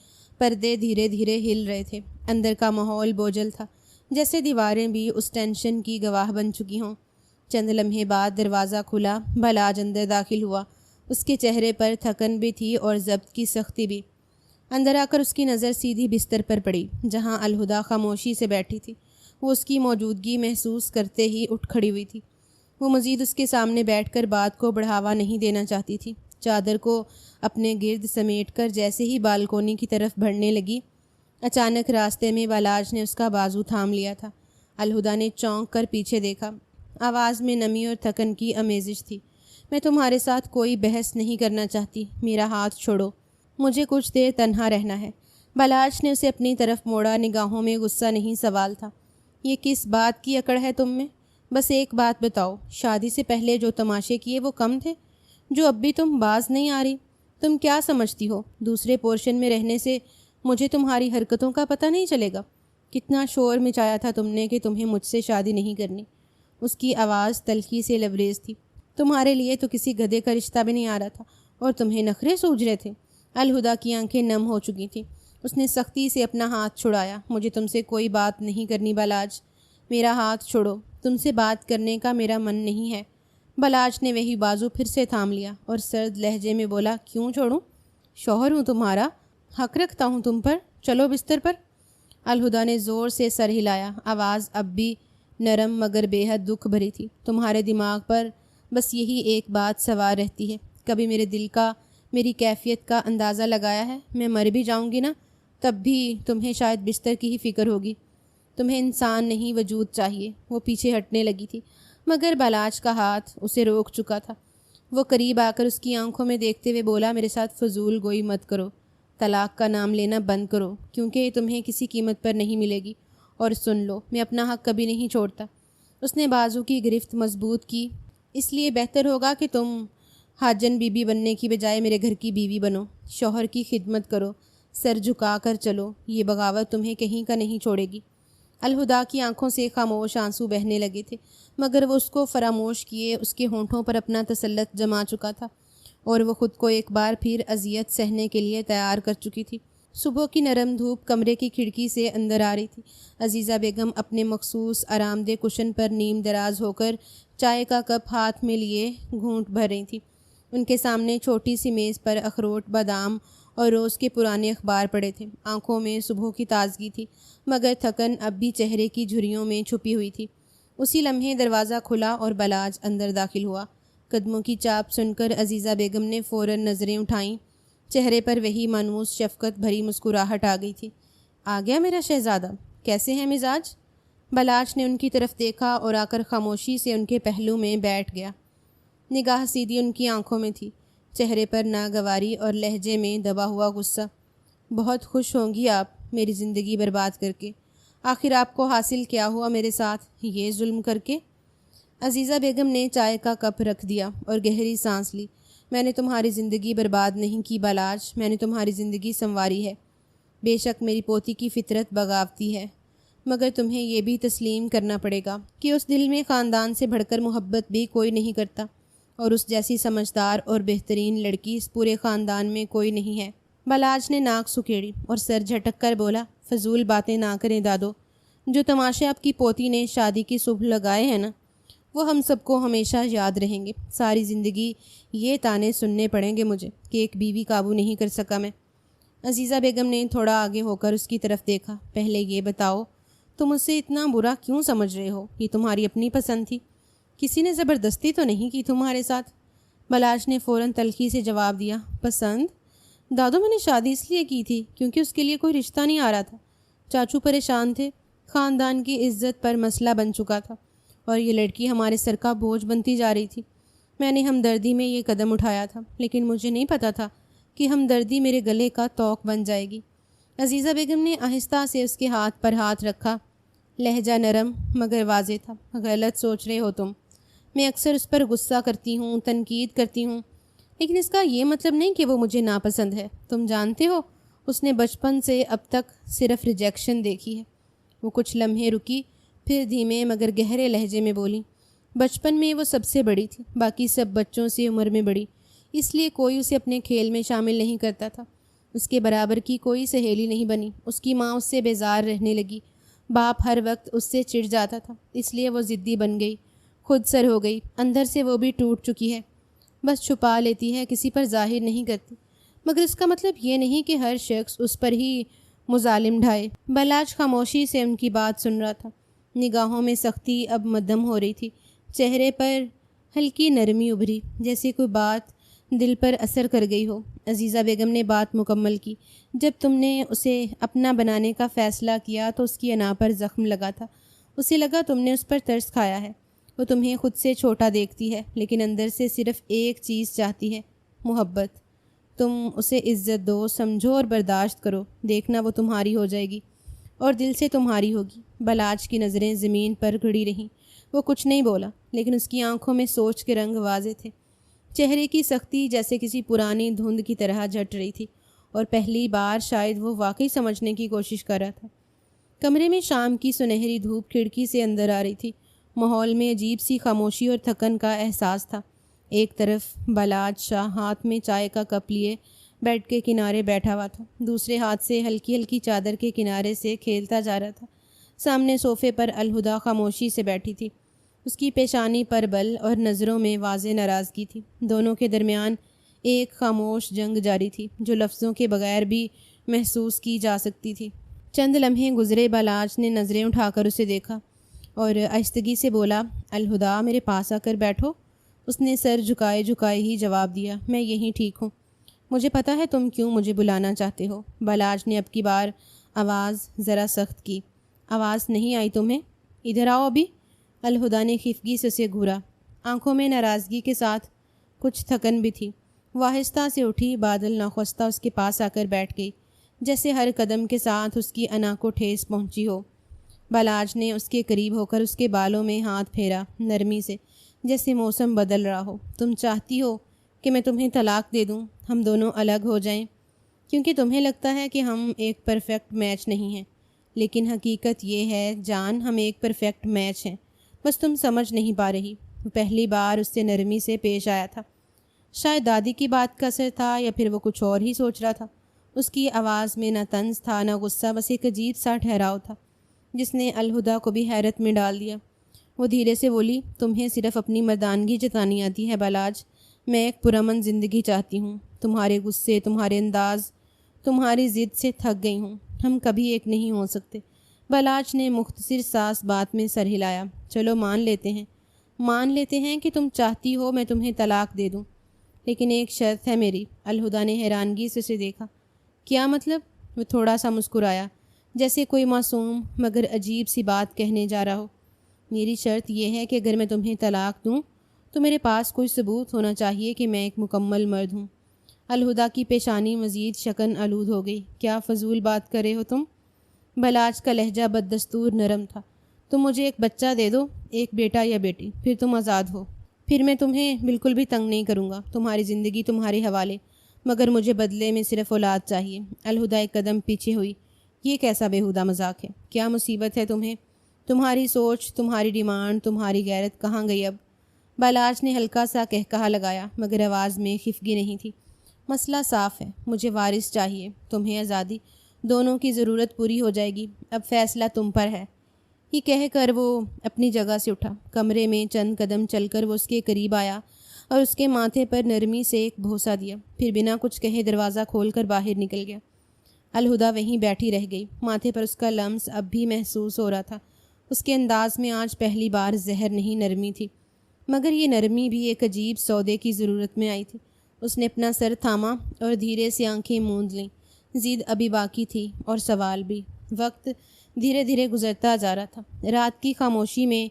پردے دھیرے دھیرے ہل رہے تھے۔ اندر کا ماحول بوجھل تھا، جیسے دیواریں بھی اس ٹینشن کی گواہ بن چکی ہوں۔ چند لمحے بعد دروازہ کھلا، بلاج اندر داخل ہوا۔ اس کے چہرے پر تھکن بھی تھی اور ضبط کی سختی بھی۔ اندر آ کر اس کی نظر سیدھی بستر پر پڑی جہاں الہدا خاموشی سے بیٹھی تھی۔ وہ اس کی موجودگی محسوس کرتے ہی اٹھ کھڑی ہوئی تھی۔ وہ مزید اس کے سامنے بیٹھ کر بات کو بڑھاوا نہیں دینا چاہتی تھی۔ چادر کو اپنے گرد سمیٹ کر جیسے ہی بالکونی کی طرف بڑھنے لگی، اچانک راستے میں بالاج نے اس کا بازو تھام لیا تھا۔ الہدا نے چونک کر پیچھے دیکھا۔ آواز میں نمی اور تھکن کی آمیزش تھی۔ میں تمہارے ساتھ کوئی بحث نہیں کرنا چاہتی، میرا ہاتھ چھوڑو، مجھے کچھ دیر تنہا رہنا ہے۔ بالاج نے اسے اپنی طرف موڑا، نگاہوں میں غصہ نہیں سوال تھا۔ یہ کس بات کی اکڑ ہے تم میں؟ بس ایک بات بتاؤ، شادی سے پہلے جو تماشے کیے وہ کم تھے جو اب بھی تم باز نہیں آ رہی؟ تم کیا سمجھتی ہو دوسرے پورشن میں رہنے سے مجھے تمہاری حرکتوں کا پتہ نہیں چلے گا؟ کتنا شور مچایا تھا تم نے کہ تمہیں مجھ سے شادی نہیں کرنی۔ اس کی آواز تلخی سے لبریز تھی۔ تمہارے لیے تو کسی گدھے کا رشتہ بھی نہیں آ رہا تھا اور تمہیں نخرے سوج رہے تھے۔ الہدا کی آنکھیں نم ہو چکی تھیں۔ اس نے سختی سے اپنا ہاتھ چھڑایا۔ مجھے تم سے کوئی بات نہیں کرنی بالاج، میرا ہاتھ چھوڑو، تم سے بات کرنے کا میرا من نہیں ہے۔ بالاج نے وہی بازو پھر سے تھام لیا اور سرد لہجے میں بولا، کیوں چھوڑوں؟ شوہر ہوں تمہارا، حق رکھتا ہوں تم پر، چلو بستر پر۔ الہدا نے زور سے سر ہلایا۔ آواز اب بھی نرم مگر بے حد دکھ بھری تھی۔ تمہارے دماغ پر بس یہی ایک بات سوار رہتی ہے، کبھی میرے دل کا، میری کیفیت کا اندازہ لگایا ہے؟ میں مر بھی جاؤں گی نا، تب بھی تمہیں شاید بستر کی ہی فکر ہوگی۔ تمہیں انسان نہیں وجود چاہیے۔ وہ پیچھے ہٹنے لگی تھی مگر بالاج کا ہاتھ اسے روک چکا تھا۔ وہ قریب آ کر اس کی آنکھوں میں دیکھتے ہوئے بولا، میرے ساتھ فضول گوئی مت کرو، طلاق کا نام لینا بند کرو، کیونکہ یہ تمہیں کسی قیمت پر نہیں ملے گی۔ اور سن لو، میں اپنا حق کبھی نہیں چھوڑتا۔ اس نے بازو کی گرفت مضبوط کی۔ اس لیے بہتر ہوگا کہ تم حاجن بی بی بننے کی بجائے میرے گھر کی بیوی بنو، شوہر کی خدمت کرو، سر جھکا کر چلو، یہ بغاوت تمہیں کہیں کا نہیں چھوڑے گی۔ الہدا کی آنکھوں سے خاموش آنسو بہنے لگے تھے مگر وہ اس کو فراموش کیے اس کے ہونٹوں پر اپنا تسلط جما چکا تھا اور وہ خود کو ایک بار پھر اذیت سہنے کے لیے تیار کر چکی تھی۔ صبح کی نرم دھوپ کمرے کی کھڑکی سے اندر آ رہی تھی۔ عزیزہ بیگم اپنے مخصوص آرام دہ کشن پر نیم دراز ہو کر چائے کا کپ ہاتھ میں لیے گھونٹ بھر رہی تھی۔ ان کے سامنے چھوٹی سی میز پر اخروٹ، بادام اور روز کے پرانے اخبار پڑے تھے۔ آنکھوں میں صبح کی تازگی تھی مگر تھکن اب بھی چہرے کی جھریوں میں چھپی ہوئی تھی۔ اسی لمحے دروازہ کھلا اور بالاج اندر داخل ہوا۔ قدموں کی چاپ سن کر عزیزہ بیگم نے فوراً نظریں اٹھائیں۔ چہرے پر وہی مانوس شفقت بھری مسکراہٹ آ گئی تھی۔ آ گیا میرا شہزادہ، کیسے ہیں مزاج؟ بالاج نے ان کی طرف دیکھا اور آ کر خاموشی سے ان کے پہلو میں بیٹھ گیا۔ نگاہ سیدھی ان کی آنکھوں میں تھی، چہرے پر ناگواری اور لہجے میں دبا ہوا غصہ۔ بہت خوش ہوں گی آپ میری زندگی برباد کر کے۔ آخر آپ کو حاصل کیا ہوا میرے ساتھ یہ ظلم کر کے؟ عزیزہ بیگم نے چائے کا کپ رکھ دیا اور گہری سانس لی۔ میں نے تمہاری زندگی برباد نہیں کی بالاج، میں نے تمہاری زندگی سنواری ہے۔ بے شک میری پوتی کی فطرت بغاوتی ہے مگر تمہیں یہ بھی تسلیم کرنا پڑے گا کہ اس دل میں خاندان سے بڑھ کر محبت بھی کوئی نہیں کرتا اور اس جیسی سمجھدار اور بہترین لڑکی اس پورے خاندان میں کوئی نہیں ہے۔ بالاج نے ناک سکیڑی اور سر جھٹک کر بولا، فضول باتیں نہ کریں دادو، جو تماشے آپ کی پوتی نے شادی کی صبح لگائے ہیں نا، وہ ہم سب کو ہمیشہ یاد رہیں گے۔ ساری زندگی یہ تانے سننے پڑیں گے مجھے کہ ایک بیوی قابو نہیں کر سکا میں۔ عزیزہ بیگم نے تھوڑا آگے ہو کر اس کی طرف دیکھا۔ پہلے یہ بتاؤ، تم اسے اتنا برا کیوں سمجھ رہے ہو؟ یہ تمہاری اپنی پسند تھی، کسی نے زبردستی تو نہیں کی تمہارے ساتھ؟ بالاج نے فوراً تلخی سے جواب دیا، پسند؟ دادو میں نے شادی اس لیے کی تھی کیونکہ اس کے لیے کوئی رشتہ نہیں آ رہا تھا۔ چاچو پریشان تھے، خاندان کی عزت پر مسئلہ بن چکا تھا اور یہ لڑکی ہمارے سر کا بوجھ بنتی جا رہی تھی۔ میں نے ہمدردی میں یہ قدم اٹھایا تھا لیکن مجھے نہیں پتا تھا کہ ہمدردی میرے گلے کا توق بن جائے گی۔ عزیزہ بیگم نے آہستہ سے اس کے ہاتھ پر ہاتھ رکھا۔ لہجہ نرم مگر واضح تھا، غلط سوچ رہے ہو تم۔ میں اکثر اس پر غصہ کرتی ہوں، تنقید کرتی ہوں، لیکن اس کا یہ مطلب نہیں کہ وہ مجھے ناپسند ہے۔ تم جانتے ہو اس نے بچپن سے اب تک صرف ریجیکشن دیکھی ہے۔ وہ کچھ لمحے رکی، پھر دھیمے مگر گہرے لہجے میں بولی، بچپن میں وہ سب سے بڑی تھی، باقی سب بچوں سے عمر میں بڑی، اس لیے کوئی اسے اپنے کھیل میں شامل نہیں کرتا تھا۔ اس کے برابر کی کوئی سہیلی نہیں بنی۔ اس کی ماں اس سے بیزار رہنے لگی، باپ ہر وقت اس سے چڑ جاتا تھا، اس لیے وہ ضدی بن گئی، خود سر ہو گئی، اندر سے وہ بھی ٹوٹ چکی ہے، بس چھپا لیتی ہے، کسی پر ظاہر نہیں کرتی۔ مگر اس کا مطلب یہ نہیں کہ ہر شخص اس پر ہی مظالم ڈھائے۔ بالاج خاموشی سے ان کی بات سن رہا تھا، نگاہوں میں سختی اب مدھم ہو رہی تھی، چہرے پر ہلکی نرمی ابھری، جیسے کوئی بات دل پر اثر کر گئی ہو۔ عزیزہ بیگم نے بات مکمل کی۔ جب تم نے اسے اپنا بنانے کا فیصلہ کیا تو اس کی انا پر زخم لگا تھا۔ اسے لگا تم نے اس پر ترس کھایا ہے۔ وہ تمہیں خود سے چھوٹا دیکھتی ہے لیکن اندر سے صرف ایک چیز چاہتی ہے، محبت۔ تم اسے عزت دو، سمجھو اور برداشت کرو، دیکھنا وہ تمہاری ہو جائے گی اور دل سے تمہاری ہوگی۔ بلاج کی نظریں زمین پر گڑی رہیں۔ وہ کچھ نہیں بولا لیکن اس کی آنکھوں میں سوچ کے رنگ واضح تھے۔ چہرے کی سختی جیسے کسی پرانی دھند کی طرح جھٹ رہی تھی اور پہلی بار شاید وہ واقعی سمجھنے کی کوشش کر رہا تھا۔ کمرے میں شام کی سنہری دھوپ کھڑکی سے اندر آ رہی تھی۔ ماحول میں عجیب سی خاموشی اور تھکن کا احساس تھا۔ ایک طرف بلاج شاہ ہاتھ میں چائے کا کپ لیے بیڈ کے کنارے بیٹھا ہوا تھا، دوسرے ہاتھ سے ہلکی ہلکی چادر کے کنارے سے کھیلتا جا رہا تھا۔ سامنے صوفے پر الہدیٰ خاموشی سے بیٹھی تھی۔ اس کی پیشانی پر بل اور نظروں میں واضح ناراضگی تھی۔ دونوں کے درمیان ایک خاموش جنگ جاری تھی جو لفظوں کے بغیر بھی محسوس کی جا سکتی تھی۔ چند لمحے گزرے، بلاج نے نظریں اٹھا کر اسے دیکھا اور آہستگی سے بولا، الہدیٰ میرے پاس آ کر بیٹھو۔ اس نے سر جھکائے جھکائے ہی جواب دیا، میں یہیں ٹھیک ہوں۔ مجھے پتہ ہے تم کیوں مجھے بلانا چاہتے ہو۔ بلاج نے اب کی بار آواز ذرا سخت کی۔ آواز نہیں آئی تمہیں؟ ادھر آؤ ابھی۔ الہدیٰ نے خفگی سے اسے گھورا۔ آنکھوں میں ناراضگی کے ساتھ کچھ تھکن بھی تھی۔ وہ آہستہ سے اٹھی، بادل ناخواستہ اس کے پاس آ کر بیٹھ گئی، جیسے ہر قدم کے ساتھ اس کی انا کو ٹھیس پہنچی ہو۔ بلاج نے اس کے قریب ہو کر اس کے بالوں میں ہاتھ پھیرا، نرمی سے، جیسے موسم بدل رہا ہو۔ تم چاہتی ہو کہ میں تمہیں طلاق دے دوں، ہم دونوں الگ ہو جائیں، کیونکہ تمہیں لگتا ہے کہ ہم ایک پرفیکٹ میچ نہیں ہیں، لیکن حقیقت یہ ہے جان، ہم ایک پرفیکٹ میچ ہیں، بس تم سمجھ نہیں پا رہی۔ وہ پہلی بار اس سے نرمی سے پیش آیا تھا۔ شاید دادی کی بات کا اثر تھا یا پھر وہ کچھ اور ہی سوچ رہا تھا۔ اس کی آواز میں نہ طنز تھا نہ غصہ، بس ایک عجیب سا ٹھہراؤ تھا جس نے الہدیٰ کو بھی حیرت میں ڈال دیا۔ وہ دھیرے سے بولی، تمہیں صرف اپنی مردانگی جتانی آتی ہے بلاج، میں ایک پرامن زندگی چاہتی ہوں۔ تمہارے غصے، تمہارے انداز، تمہاری ضد سے تھک گئی ہوں، ہم کبھی ایک نہیں ہو سکتے۔ بلاج نے مختصر ساس بات میں سر ہلایا۔ چلو مان لیتے ہیں کہ تم چاہتی ہو میں تمہیں طلاق دے دوں، لیکن ایک شرط ہے میری۔ الہدیٰ نے حیرانگی سے اسے دیکھا۔ کیا مطلب؟ وہ تھوڑا سا مسکرایا، جیسے کوئی معصوم مگر عجیب سی بات کہنے جا رہا ہو۔ میری شرط یہ ہے کہ اگر میں تمہیں طلاق دوں تو میرے پاس کوئی ثبوت ہونا چاہیے کہ میں ایک مکمل مرد ہوں۔ الہدیٰ کی پیشانی مزید شکن آلود ہو گئی۔ کیا فضول بات کر رہے ہو تم؟ بلاج کا لہجہ بددستور نرم تھا۔ تم مجھے ایک بچہ دے دو، ایک بیٹا یا بیٹی، پھر تم آزاد ہو۔ پھر میں تمہیں بالکل بھی تنگ نہیں کروں گا، تمہاری زندگی تمہارے حوالے، مگر مجھے بدلے میں صرف اولاد چاہیے۔ الہدیٰ ایک قدم پیچھے ہوئی۔ یہ کیسا بیہودہ مذاق ہے؟ کیا مصیبت ہے تمہیں؟ تمہاری سوچ، تمہاری ڈیمانڈ، تمہاری غیرت کہاں گئی اب؟ بلاج نے ہلکا سا کہکہا لگایا مگر آواز میں خفگی نہیں تھی۔ مسئلہ صاف ہے، مجھے وارث چاہیے، تمہیں آزادی، دونوں کی ضرورت پوری ہو جائے گی، اب فیصلہ تم پر ہے۔ یہ کہہ کر وہ اپنی جگہ سے اٹھا۔ کمرے میں چند قدم چل کر وہ اس کے قریب آیا اور اس کے ماتھے پر نرمی سے ایک بوسہ دیا، پھر بنا کچھ کہے دروازہ کھول کر باہر نکل گیا۔ الہدیٰ وہیں بیٹھی رہ گئی۔ ماتھے پر اس کا لمس اب بھی محسوس ہو رہا تھا۔ اس کے انداز میں آج پہلی بار زہر نہیں، نرمی تھی، مگر یہ نرمی بھی ایک عجیب سودے کی ضرورت میں آئی تھی۔ اس نے اپنا سر تھاما اور دھیرے سے آنکھیں موند لیں۔ ضد ابھی باقی تھی اور سوال بھی۔ وقت دھیرے دھیرے گزرتا جا رہا تھا۔ رات کی خاموشی میں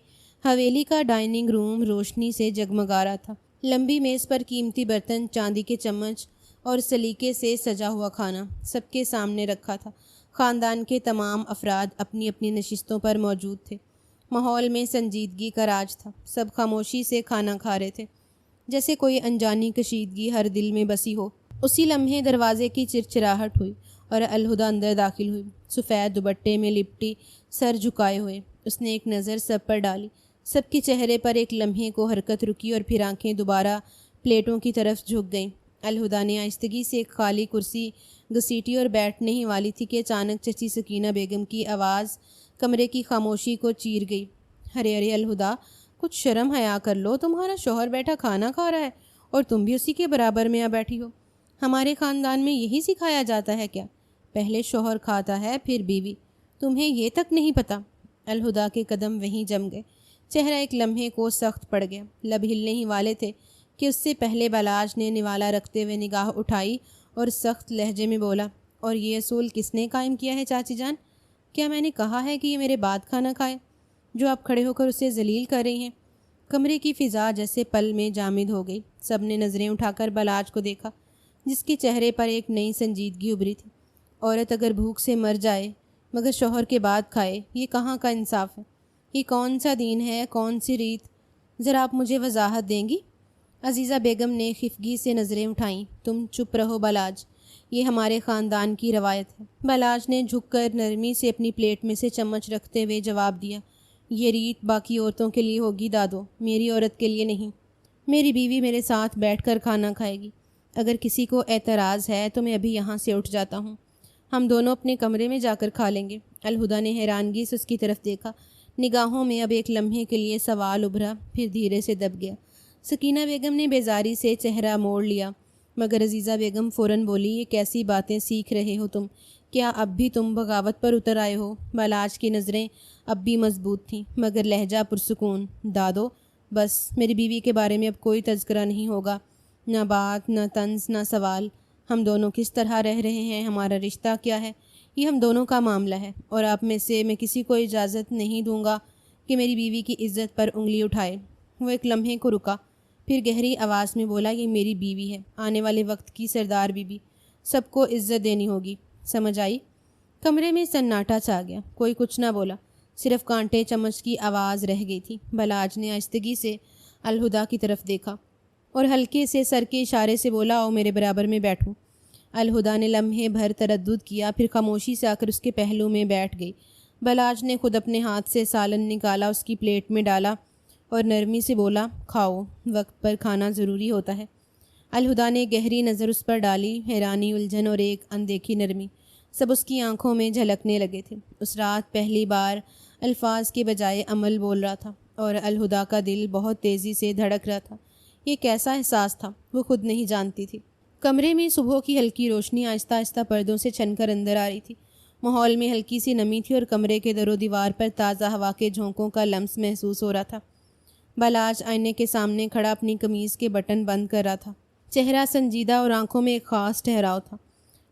حویلی کا ڈائننگ روم روشنی سے جگمگا رہا تھا۔ لمبی میز پر قیمتی برتن، چاندی کے چمچ اور سلیقے سے سجا ہوا کھانا سب کے سامنے رکھا تھا۔ خاندان کے تمام افراد اپنی اپنی نشستوں پر موجود تھے۔ ماحول میں سنجیدگی کا راج تھا۔ سب خاموشی سے کھانا کھا رہے تھے، جیسے کوئی انجانی کشیدگی ہر دل میں بسی ہو۔ اسی لمحے دروازے کی چرچراہٹ ہوئی اور الہدیٰ اندر داخل ہوئی، سفید دوپٹے میں لپٹی، سر جھکائے ہوئے۔ اس نے ایک نظر سب پر ڈالی۔ سب کے چہرے پر ایک لمحے کو حرکت رکی اور پھر آنکھیں دوبارہ پلیٹوں کی طرف جھک گئیں۔ الہدیٰ نے آہستگی سے ایک خالی کرسی گھسیٹی اور بیٹھنے ہی والی تھی کہ اچانک چچی سکینہ بیگم کی آواز کمرے کی خاموشی کو چیر گئی۔ ارے ارے الہدیٰ، کچھ شرم حیا کر لو، تمہارا شوہر بیٹھا کھانا کھا رہا ہے اور تم بھی اسی کے برابر میں آ بیٹھی ہو۔ ہمارے خاندان میں یہی سکھایا جاتا ہے کیا؟ پہلے شوہر کھاتا ہے پھر بیوی، تمہیں یہ تک نہیں پتہ؟ الہدیٰ کے قدم وہیں جم گئے، چہرہ ایک لمحے کو سخت پڑ گیا، لب ہلنے ہی والے تھے کہ اس سے پہلے بلاج نے نوالا رکھتے ہوئے نگاہ اٹھائی اور سخت لہجے میں بولا، اور یہ اصول کس نے قائم کیا ہے چاچی جان؟ کیا میں نے کہا ہے کہ یہ میرے بعد کھانا کھائے، جو آپ کھڑے ہو کر اسے ذلیل کر رہی ہیں؟ کمرے کی فضا جیسے پل میں جامد ہو گئی۔ سب نے نظریں اٹھا کر بلاج کو دیکھا، جس کے چہرے پر ایک نئی سنجیدگی ابھری تھی۔ عورت اگر بھوک سے مر جائے مگر شوہر کے بعد کھائے، یہ کہاں کا انصاف ہے؟ یہ کون سا دین ہے، کون سی ریت؟ ذرا آپ مجھے وضاحت دیں گی؟ عزیزہ بیگم نے خفگی سے نظریں اٹھائیں۔ تم چپ رہو بلاج، یہ ہمارے خاندان کی روایت ہے۔ بلاج نے جھک کر نرمی سے اپنی پلیٹ میں سے چمچ رکھتے ہوئے جواب دیا، یہ ریت باقی عورتوں کے لیے ہوگی دادو، میری عورت کے لیے نہیں۔ میری بیوی میرے ساتھ بیٹھ کر کھانا کھائے گی۔ اگر کسی کو اعتراض ہے تو میں ابھی یہاں سے اٹھ جاتا ہوں، ہم دونوں اپنے کمرے میں جا کر کھا لیں گے۔ الہدیٰ نے حیرانگی سے اس کی طرف دیکھا۔ نگاہوں میں اب ایک لمحے کے لیے سوال ابھرا، پھر دھیرے سے دب گیا۔ سکینہ بیگم نے بیزاری سے چہرہ موڑ لیا، مگر عزیزہ بیگم فوراً بولی، یہ کیسی باتیں سیکھ رہے ہو تم؟ کیا اب بھی تم بغاوت پر اتر آئے ہو؟ بلاج کی نظریں اب بھی مضبوط تھیں مگر لہجہ پرسکون۔ دادو، بس میری بیوی کے بارے میں اب کوئی تذکرہ نہیں ہوگا، نہ بات، نہ طنز، نہ سوال۔ ہم دونوں کس طرح رہ رہے ہیں، ہمارا رشتہ کیا ہے، یہ ہم دونوں کا معاملہ ہے، اور آپ میں سے میں کسی کو اجازت نہیں دوں گا کہ میری بیوی کی عزت پر انگلی اٹھائے۔ وہ ایک لمحے کو رکا، پھر گہری آواز میں بولا، یہ میری بیوی ہے، آنے والے وقت کی سردار بیوی، سب کو عزت دینی ہوگی، سمجھ آئی؟ کمرے میں سناٹا چھا گیا، کوئی کچھ نہ بولا، صرف کانٹے چمچ کی آواز رہ گئی تھی۔ بلاج نے آہستگی سے الہدیٰ کی طرف دیکھا اور ہلکے سے سر کے اشارے سے بولا، آؤ میرے برابر میں بیٹھو۔ الہدیٰ نے لمحے بھر تردد کیا، پھر خاموشی سے آ کر اس کے پہلو میں بیٹھ گئی۔ بلاج نے خود اپنے ہاتھ سے سالن نکالا، اس کی پلیٹ میں ڈالا اور نرمی سے بولا، کھاؤ، وقت پر کھانا ضروری ہوتا ہے۔ الہدیٰ نے گہری نظر اس پر ڈالی، حیرانی، الجھن اور ایک اندیکھی نرمی سب اس کی آنکھوں میں جھلکنے لگے تھے۔ اس رات پہلی بار الفاظ کے بجائے عمل بول رہا تھا، اور الہدیٰ کا دل بہت تیزی سے دھڑک رہا تھا۔ یہ کیسا احساس تھا، وہ خود نہیں جانتی تھی۔ کمرے میں صبح کی ہلکی روشنی آہستہ آہستہ پردوں سے چھن کر اندر آ رہی تھی۔ ماحول میں ہلکی سی نمی تھی اور کمرے کے در و دیوار پر تازہ ہوا کے جھونکوں کا لمس محسوس ہو رہا تھا۔ بلاج آئینے کے سامنے کھڑا اپنی قمیض کے بٹن بند کر رہا تھا، چہرہ سنجیدہ اور آنکھوں میں ایک خاص ٹھہراؤ تھا۔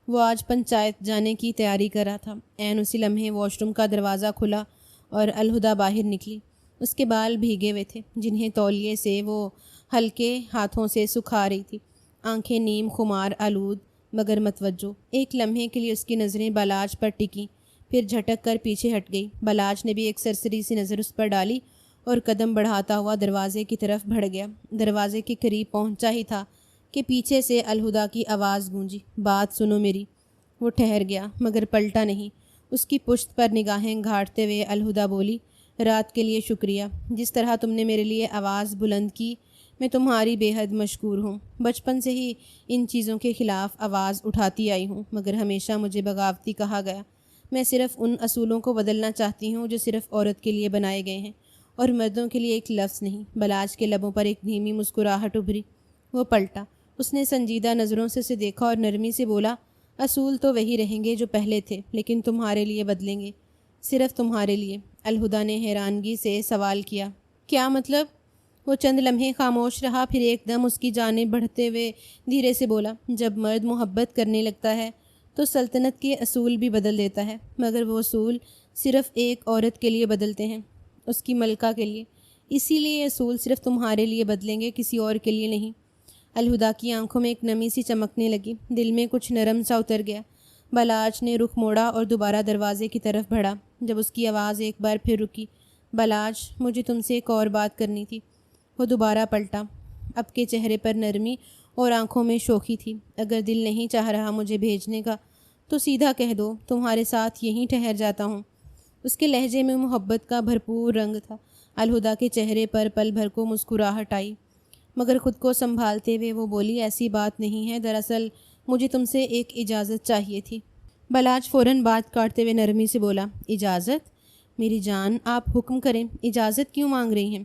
وہ آج پنچایت جانے کی تیاری کر رہا تھا۔ عین اسی لمحے واش روم کا دروازہ کھلا اور الہدیٰ باہر نکلی۔ اس کے بال بھیگے ہوئے تھے، جنہیں تولیے سے وہ ہلکے ہاتھوں سے سکھا رہی تھی۔ آنکھیں نیم خمار آلود مگر متوجہ۔ ایک لمحے کے لیے اس کی نظریں بلاج پر ٹکیں، پھر جھٹک کر پیچھے ہٹ گئی۔ بلاج نے بھی ایک سرسری سی نظر اس پر ڈالی اور قدم بڑھاتا ہوا دروازے کی طرف بڑھ گیا۔ دروازے کے قریب پہنچا ہی تھا کہ پیچھے سے الہدیٰ کی آواز گونجی، بات سنو میری۔ وہ ٹھہر گیا مگر پلٹا نہیں۔ اس کی پشت پر نگاہیں گھاڑتے ہوئے الہدیٰ بولی، رات کے لیے شکریہ، جس طرح تم نے میرے لیے آواز بلند کی، میں تمہاری بے حد مشکور ہوں۔ بچپن سے ہی ان چیزوں کے خلاف آواز اٹھاتی آئی ہوں مگر ہمیشہ مجھے بغاوتی کہا گیا۔ میں صرف ان اصولوں کو بدلنا چاہتی ہوں جو صرف عورت کے لیے بنائے گئے ہیں اور مردوں کے لیے ایک لفظ نہیں۔ بلاج کے لبوں پر ایک دھیمی مسکراہٹ ابھری۔ وہ پلٹا، اس نے سنجیدہ نظروں سے اسے دیکھا اور نرمی سے بولا، اصول تو وہی رہیں گے جو پہلے تھے، لیکن تمہارے لیے بدلیں گے، صرف تمہارے لیے۔ الہدیٰ نے حیرانگی سے سوال کیا، کیا مطلب؟ وہ چند لمحے خاموش رہا، پھر ایک دم اس کی جانب بڑھتے ہوئے دھیرے سے بولا، جب مرد محبت کرنے لگتا ہے تو سلطنت کے اصول بھی بدل دیتا ہے، مگر وہ اصول صرف ایک عورت کے لیے بدلتے ہیں، اس کی ملکہ کے لیے۔ اسی لیے یہ اصول صرف تمہارے لیے بدلیں گے، کسی اور کے لیے نہیں۔ الہدیٰ کی آنکھوں میں ایک نمی سی چمکنے لگی، دل میں کچھ نرم سا اتر گیا۔ بلاج نے رخ موڑا اور دوبارہ دروازے کی طرف بڑھا۔ جب اس کی آواز ایک بار پھر رکی، بلاج، مجھے تم سے ایک اور بات کرنی تھی۔ وہ دوبارہ پلٹا، اب کے چہرے پر نرمی اور آنکھوں میں شوخی تھی۔ اگر دل نہیں چاہ رہا مجھے بھیجنے کا تو سیدھا کہہ دو، تمہارے ساتھ یہیں ٹھہر جاتا ہوں۔ اس کے لہجے میں محبت کا بھرپور رنگ تھا۔ الہدیٰ کے چہرے پر پل بھر کو مسکراہٹ آئی، مگر خود کو سنبھالتے ہوئے وہ بولی، ایسی بات نہیں ہے، دراصل مجھے تم سے ایک اجازت چاہیے تھی۔ بلاج فوراً بات کاٹتے ہوئے نرمی سے بولا، اجازت؟ میری جان، آپ حکم کریں، اجازت کیوں مانگ رہی ہیں؟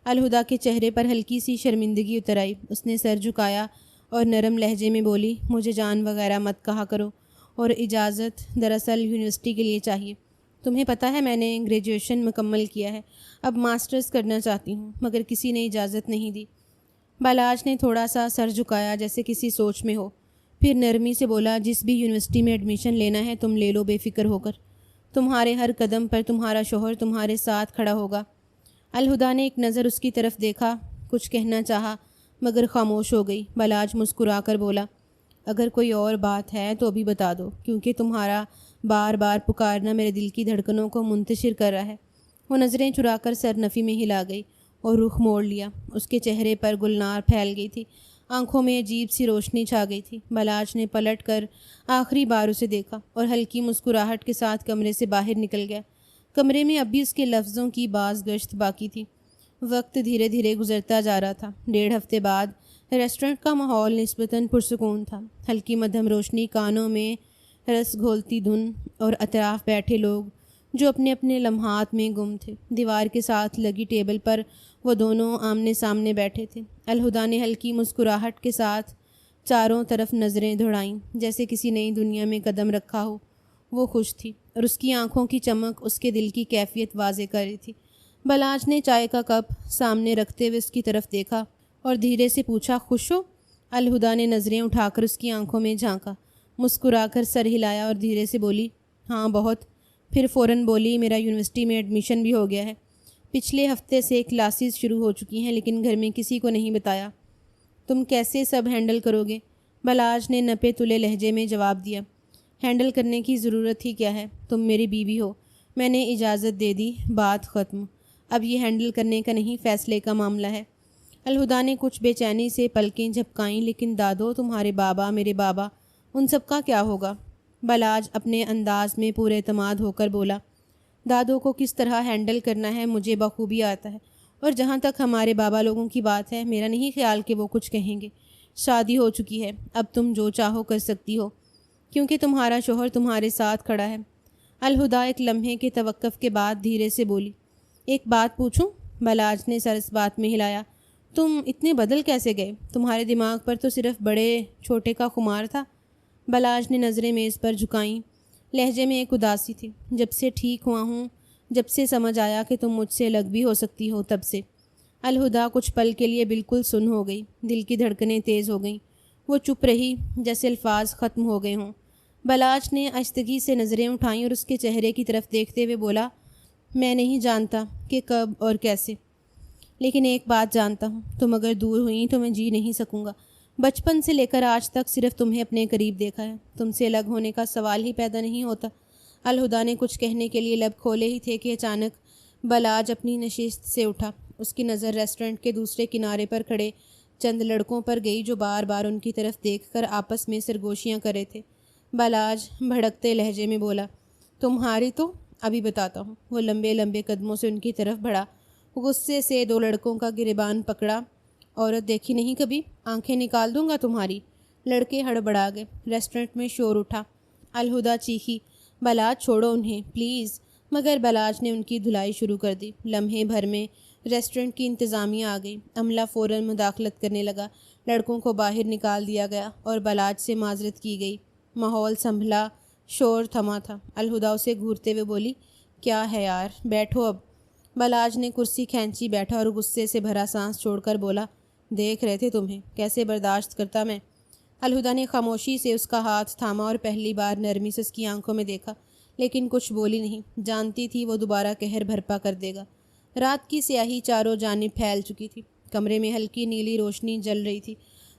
الہدیٰ کے چہرے پر ہلکی سی شرمندگی اتر آئی۔ اس نے سر جھکایا اور نرم لہجے میں بولی، مجھے جان وغیرہ مت کہا کرو، اور اجازت دراصل یونیورسٹی کے لیے چاہیے۔ تمہیں پتہ ہے میں نے گریجویشن مکمل کیا ہے، اب ماسٹرز کرنا چاہتی ہوں، مگر کسی نے اجازت نہیں دی۔ بلاج نے تھوڑا سا سر جھکایا جیسے کسی سوچ میں ہو، پھر نرمی سے بولا، جس بھی یونیورسٹی میں ایڈمیشن لینا ہے تم لے لو بے فکر ہو کر، تمہارے ہر قدم پر تمہارا شوہر تمہارے ساتھ کھڑا ہوگا۔ الہدا نے ایک نظر اس کی طرف دیکھا، کچھ کہنا چاہا مگر خاموش ہو گئی۔ بلاج مسکرا کر بولا، اگر کوئی اور بات ہے تو ابھی بتا دو، کیونکہ تمہارا بار بار پکارنا میرے دل کی دھڑکنوں کو منتشر کر رہا ہے۔ وہ نظریں چرا کر سر نفی میں ہلا گئی اور رخ موڑ لیا۔ اس کے چہرے پر گلنار پھیل گئی تھی، آنکھوں میں عجیب سی روشنی چھا گئی تھی۔ بلاج نے پلٹ کر آخری بار اسے دیکھا اور ہلکی مسکراہٹ کے ساتھ کمرے سے باہر نکل گیا۔ کمرے میں اب بھی اس کے لفظوں کی باز گشت باقی تھی۔ وقت دھیرے دھیرے گزرتا جا رہا تھا۔ 1.5 ہفتے بعد ریسٹورنٹ کا ماحول نسبتاً پرسکون تھا۔ ہلکی مدھم روشنی، کانوں میں رس گھولتی دھن اور اطراف بیٹھے لوگ جو اپنے اپنے لمحات میں گم تھے۔ دیوار کے ساتھ لگی ٹیبل پر وہ دونوں آمنے سامنے بیٹھے تھے۔ الہدا نے ہلکی مسکراہٹ کے ساتھ چاروں طرف نظریں دوڑائیں، جیسے کسی نئی دنیا میں قدم رکھا ہو۔ وہ خوش تھی اور اس کی آنکھوں کی چمک اس کے دل کی کیفیت واضح کر رہی تھی۔ بلاج نے چائے کا کپ سامنے رکھتے ہوئے اس کی طرف دیکھا اور دھیرے سے پوچھا، خوش ہو؟ الہدا نے نظریں اٹھا کر اس کی آنکھوں میں جھانکا، مسکرا کر سر ہلایا اور دھیرے سے بولی، ہاں بہت۔ پھر فوراً بولی، میرا یونیورسٹی میں ایڈمیشن بھی ہو گیا ہے۔ پچھلے ہفتے سے کلاسز شروع ہو چکی ہیں، لیکن گھر میں کسی کو نہیں بتایا۔ تم کیسے سب ہینڈل کرو گے؟ بلاج نے نپے تلے لہجے میں جواب دیا، ہینڈل کرنے کی ضرورت ہی کیا ہے؟ تم میری بیوی ہو، میں نے اجازت دے دی، بات ختم۔ اب یہ ہینڈل کرنے کا نہیں، فیصلے کا معاملہ ہے۔ الہدا نے کچھ بے چینی سے پلکیں جھپکائیں، لیکن دادو، تمہارے بابا، میرے بابا، ان سب کا کیا ہوگا؟ بلاج اپنے انداز میں پورے اعتماد ہو کر بولا، دادو کو کس طرح ہینڈل کرنا ہے مجھے بخوبی آتا ہے، اور جہاں تک ہمارے بابا لوگوں کی بات ہے، میرا نہیں خیال کہ وہ کچھ کہیں گے۔ شادی ہو چکی ہے، اب تم جو چاہو کر سکتی ہو، کیونکہ تمہارا شوہر تمہارے ساتھ کھڑا ہے۔ الہدا ایک لمحے کے توقف کے بعد دھیرے سے بولی، ایک بات پوچھوں؟ بلاج نے سر اس بات میں ہلایا، تم اتنے بدل کیسے گئے؟ تمہارے دماغ پر تو صرف بڑے چھوٹے کا خمار تھا۔ بلاج نے نظریں میز پر جھکائیں، لہجے میں ایک اداسی تھی، جب سے ٹھیک ہوا ہوں، جب سے سمجھ آیا کہ تم مجھ سے الگ بھی ہو سکتی ہو، تب سے۔ الہدا کچھ پل کے لیے بالکل سن ہو گئی، دل کی دھڑکنیں تیز ہو گئیں۔ وہ چپ رہی جیسے الفاظ ختم ہو گئے ہوں۔ بلاج نے آہستگی سے نظریں اٹھائیں اور اس کے چہرے کی طرف دیکھتے ہوئے بولا، میں نہیں جانتا کہ کب اور کیسے، لیکن ایک بات جانتا ہوں، تم اگر دور ہوئیں تو میں جی نہیں سکوں گا۔ بچپن سے لے کر آج تک صرف تمہیں اپنے قریب دیکھا ہے، تم سے الگ ہونے کا سوال ہی پیدا نہیں ہوتا۔ الہدا نے کچھ کہنے کے لیے لب کھولے ہی تھے کہ اچانک بلاج اپنی نشست سے اٹھا۔ اس کی نظر ریسٹورنٹ کے دوسرے کنارے پر کھڑے چند لڑکوں پر گئی جو بار بار ان کی طرف دیکھ کر آپس میں سرگوشیاں کر رہے تھے۔ بلاج بھڑکتے لہجے میں بولا، تمہاری تو ابھی بتاتا ہوں۔ وہ لمبے لمبے قدموں سے ان کی طرف بڑھا، غصے سے 2 لڑکوں کا گریبان پکڑا، عورت دیکھی نہیں کبھی، آنکھیں نکال دوں گا تمہاری۔ لڑکے ہڑبڑا گئے، ریسٹورنٹ میں شور اٹھا۔ الہدا چیخی، بلاج چھوڑو انہیں پلیز، مگر بلاج نے ان کی دھلائی شروع کر دی۔ لمحے بھر میں ریسٹورنٹ کی انتظامیہ آ گئی، عملہ فوراً مداخلت کرنے لگا، لڑکوں کو باہر نکال دیا گیا اور بلاج سے معذرت کی گئی۔ ماحول سنبھلا، شور تھما تھا۔ الہدا اسے گھورتے ہوئے بولی، کیا ہے یار، بیٹھو اب۔ بلاج نے کرسی کھینچی، بیٹھا اور غصے سے بھرا سانس چھوڑ کر بولا، دیکھ رہے تھے تمہیں، کیسے برداشت کرتا میں۔ الہدا نے خاموشی سے اس کا ہاتھ تھاما اور پہلی بار نرمی سے اس کی آنکھوں میں دیکھا، لیکن کچھ بولی نہیں، جانتی تھی وہ دوبارہ قہر بھرپا کر دے گا۔ رات کی سیاہی چاروں جانب پھیل چکی تھی، کمرے میں ہلکی نیلی روشنی جل رہی تھی،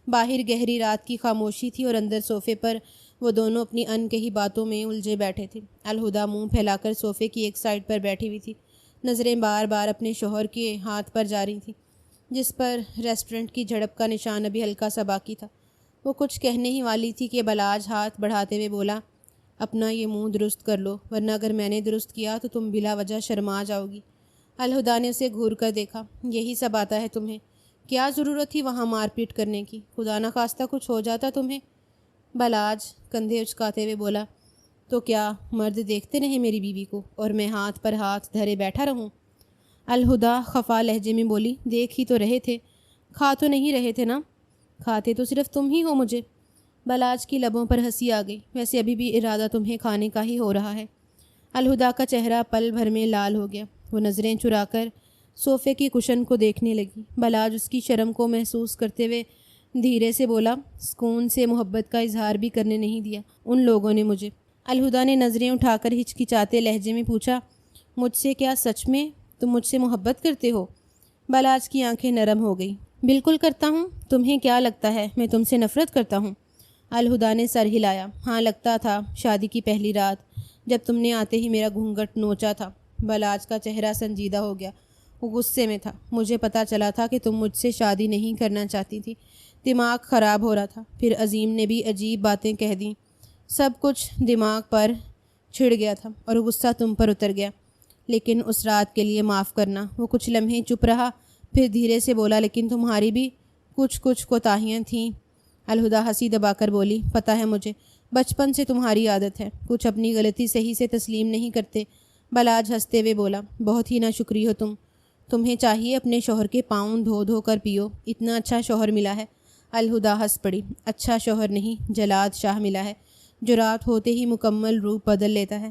باہر گہری رات کی خاموشی تھی اور اندر صوفے پر وہ دونوں اپنی انکہی باتوں میں الجھے بیٹھے تھے۔ الہدا منہ پھیلا کر صوفے کی ایک سائڈ پر بیٹھی ہوئی تھی، نظریں بار بار اپنے شوہر کے ہاتھ پر جا رہی تھیں، جس پر ریسٹورنٹ کی جھڑپ کا نشان ابھی ہلکا سا باقی تھا۔ وہ کچھ کہنے ہی والی تھی کہ بلاج ہاتھ بڑھاتے ہوئے بولا، اپنا یہ منہ درست کر لو، ورنہ اگر میں نے درست کیا تو تم بلا وجہ شرما جاؤ گی۔ الہدا نے اسے گھور کر دیکھا، یہی سب آتا ہے تمہیں؟ کیا ضرورت تھی وہاں مار پیٹ کرنے کی؟ خدا نہ خواستہ کچھ ہو جاتا تمہیں؟ بلاج کندھے اچکاتے ہوئے بولا، تو کیا مرد دیکھتے رہے میری بیوی کو اور میں ہاتھ پر ہاتھ دھرے بیٹھا رہوں؟ الہدا خفا لہجے میں بولی، دیکھ ہی تو رہے تھے، کھا تو نہیں رہے تھے نا؟ کھاتے تو صرف تم ہی ہو مجھے۔ بلاج کی لبوں پر ہنسی آ گئی، ویسے ابھی بھی ارادہ تمہیں کھانے کا ہی ہو رہا ہے۔ الہدا کا چہرہ پل بھر میں لال ہو گیا، وہ نظریں چرا کر صوفے کی کشن کو دیکھنے لگی۔ بلاج اس کی شرم کو محسوس کرتے ہوئے دھیرے سے بولا، سکون سے محبت کا اظہار بھی کرنے نہیں دیا ان لوگوں نے مجھے۔ الہدیٰ نے نظریں اٹھا کر ہچکچاتے لہجے میں پوچھا، مجھ سے کیا سچ میں تم مجھ سے محبت کرتے ہو؟ بلاج کی آنکھیں نرم ہو گئی۔ بالکل کرتا ہوں، تمہیں کیا لگتا ہے میں تم سے نفرت کرتا ہوں؟ الہدیٰ نے سر ہلایا۔ ہاں لگتا تھا، شادی کی پہلی رات جب تم نے آتے ہی میرا گھونگھٹ نوچا تھا۔ بلاج کا چہرہ سنجیدہ ہو گیا، وہ غصے میں تھا۔ مجھے پتہ چلا تھا کہ تم مجھ سے شادی نہیں کرنا چاہتی تھی، دماغ خراب ہو رہا تھا۔ پھر عظیم نے بھی عجیب باتیں کہہ دیں، سب کچھ دماغ پر چھڑ گیا تھا اور غصہ تم پر اتر گیا۔ لیکن اس رات کے لیے معاف کرنا۔ وہ کچھ لمحے چپ رہا، پھر دھیرے سے بولا، لیکن تمہاری بھی کچھ کوتاہیاں تھیں۔ الہدیٰ ہنسی دبا کر بولی، پتہ ہے مجھے، بچپن سے تمہاری عادت ہے، کچھ اپنی غلطی صحیح سے تسلیم نہیں کرتے۔ بلاج ہنستے ہوئے بولا، بہت ہی ناشکری ہو تمہیں چاہیے اپنے شوہر کے پاؤں دھو دھو کر پیو، اتنا اچھا شوہر ملا ہے۔ الہدیٰ ہنس پڑی، اچھا شوہر نہیں، جلاد شاہ ملا ہے، جو رات ہوتے ہی مکمل روپ بدل لیتا ہے۔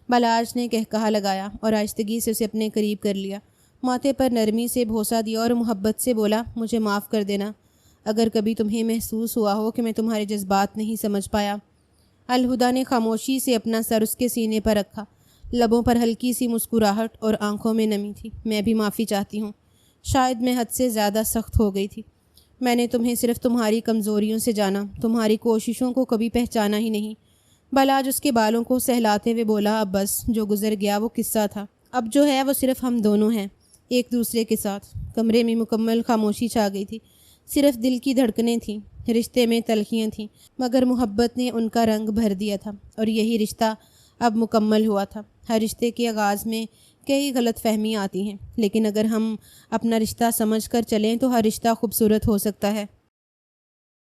بلاج نے کہا لگایا اور آہستگی سے اسے اپنے قریب کر لیا، ماتھے پر نرمی سے بوسہ دیا اور محبت سے بولا، مجھے معاف کر دینا اگر کبھی تمہیں محسوس ہوا ہو کہ میں تمہارے جذبات نہیں سمجھ پایا۔ الہدیٰ نے خاموشی سے اپنا سر اس کے سینے پر رکھا، لبوں پر ہلکی سی مسکراہٹ اور آنکھوں میں نمی تھی۔ میں بھی معافی چاہتی ہوں، شاید میں حد سے زیادہ سخت ہو گئی تھی۔ میں نے تمہیں صرف تمہاری کمزوریوں سے جانا، تمہاری کوششوں کو کبھی پہچانا ہی نہیں۔ بلاج اس کے بالوں کو سہلاتے ہوئے بولا، اب بس، جو گزر گیا وہ قصہ تھا، اب جو ہے وہ صرف ہم دونوں ہیں، ایک دوسرے کے ساتھ۔ کمرے میں مکمل خاموشی چھا گئی تھی، صرف دل کی دھڑکنیں تھیں، رشتے میں تلخیاں تھیں، مگر محبت نے ان کا رنگ بھر دیا تھا اور یہی رشتہ اب مکمل ہوا تھا۔ ہر رشتے کے آغاز میں کئی غلط فہمیاں آتی ہیں، لیکن اگر ہم اپنا رشتہ سمجھ کر چلیں تو ہر رشتہ خوبصورت ہو سکتا ہے۔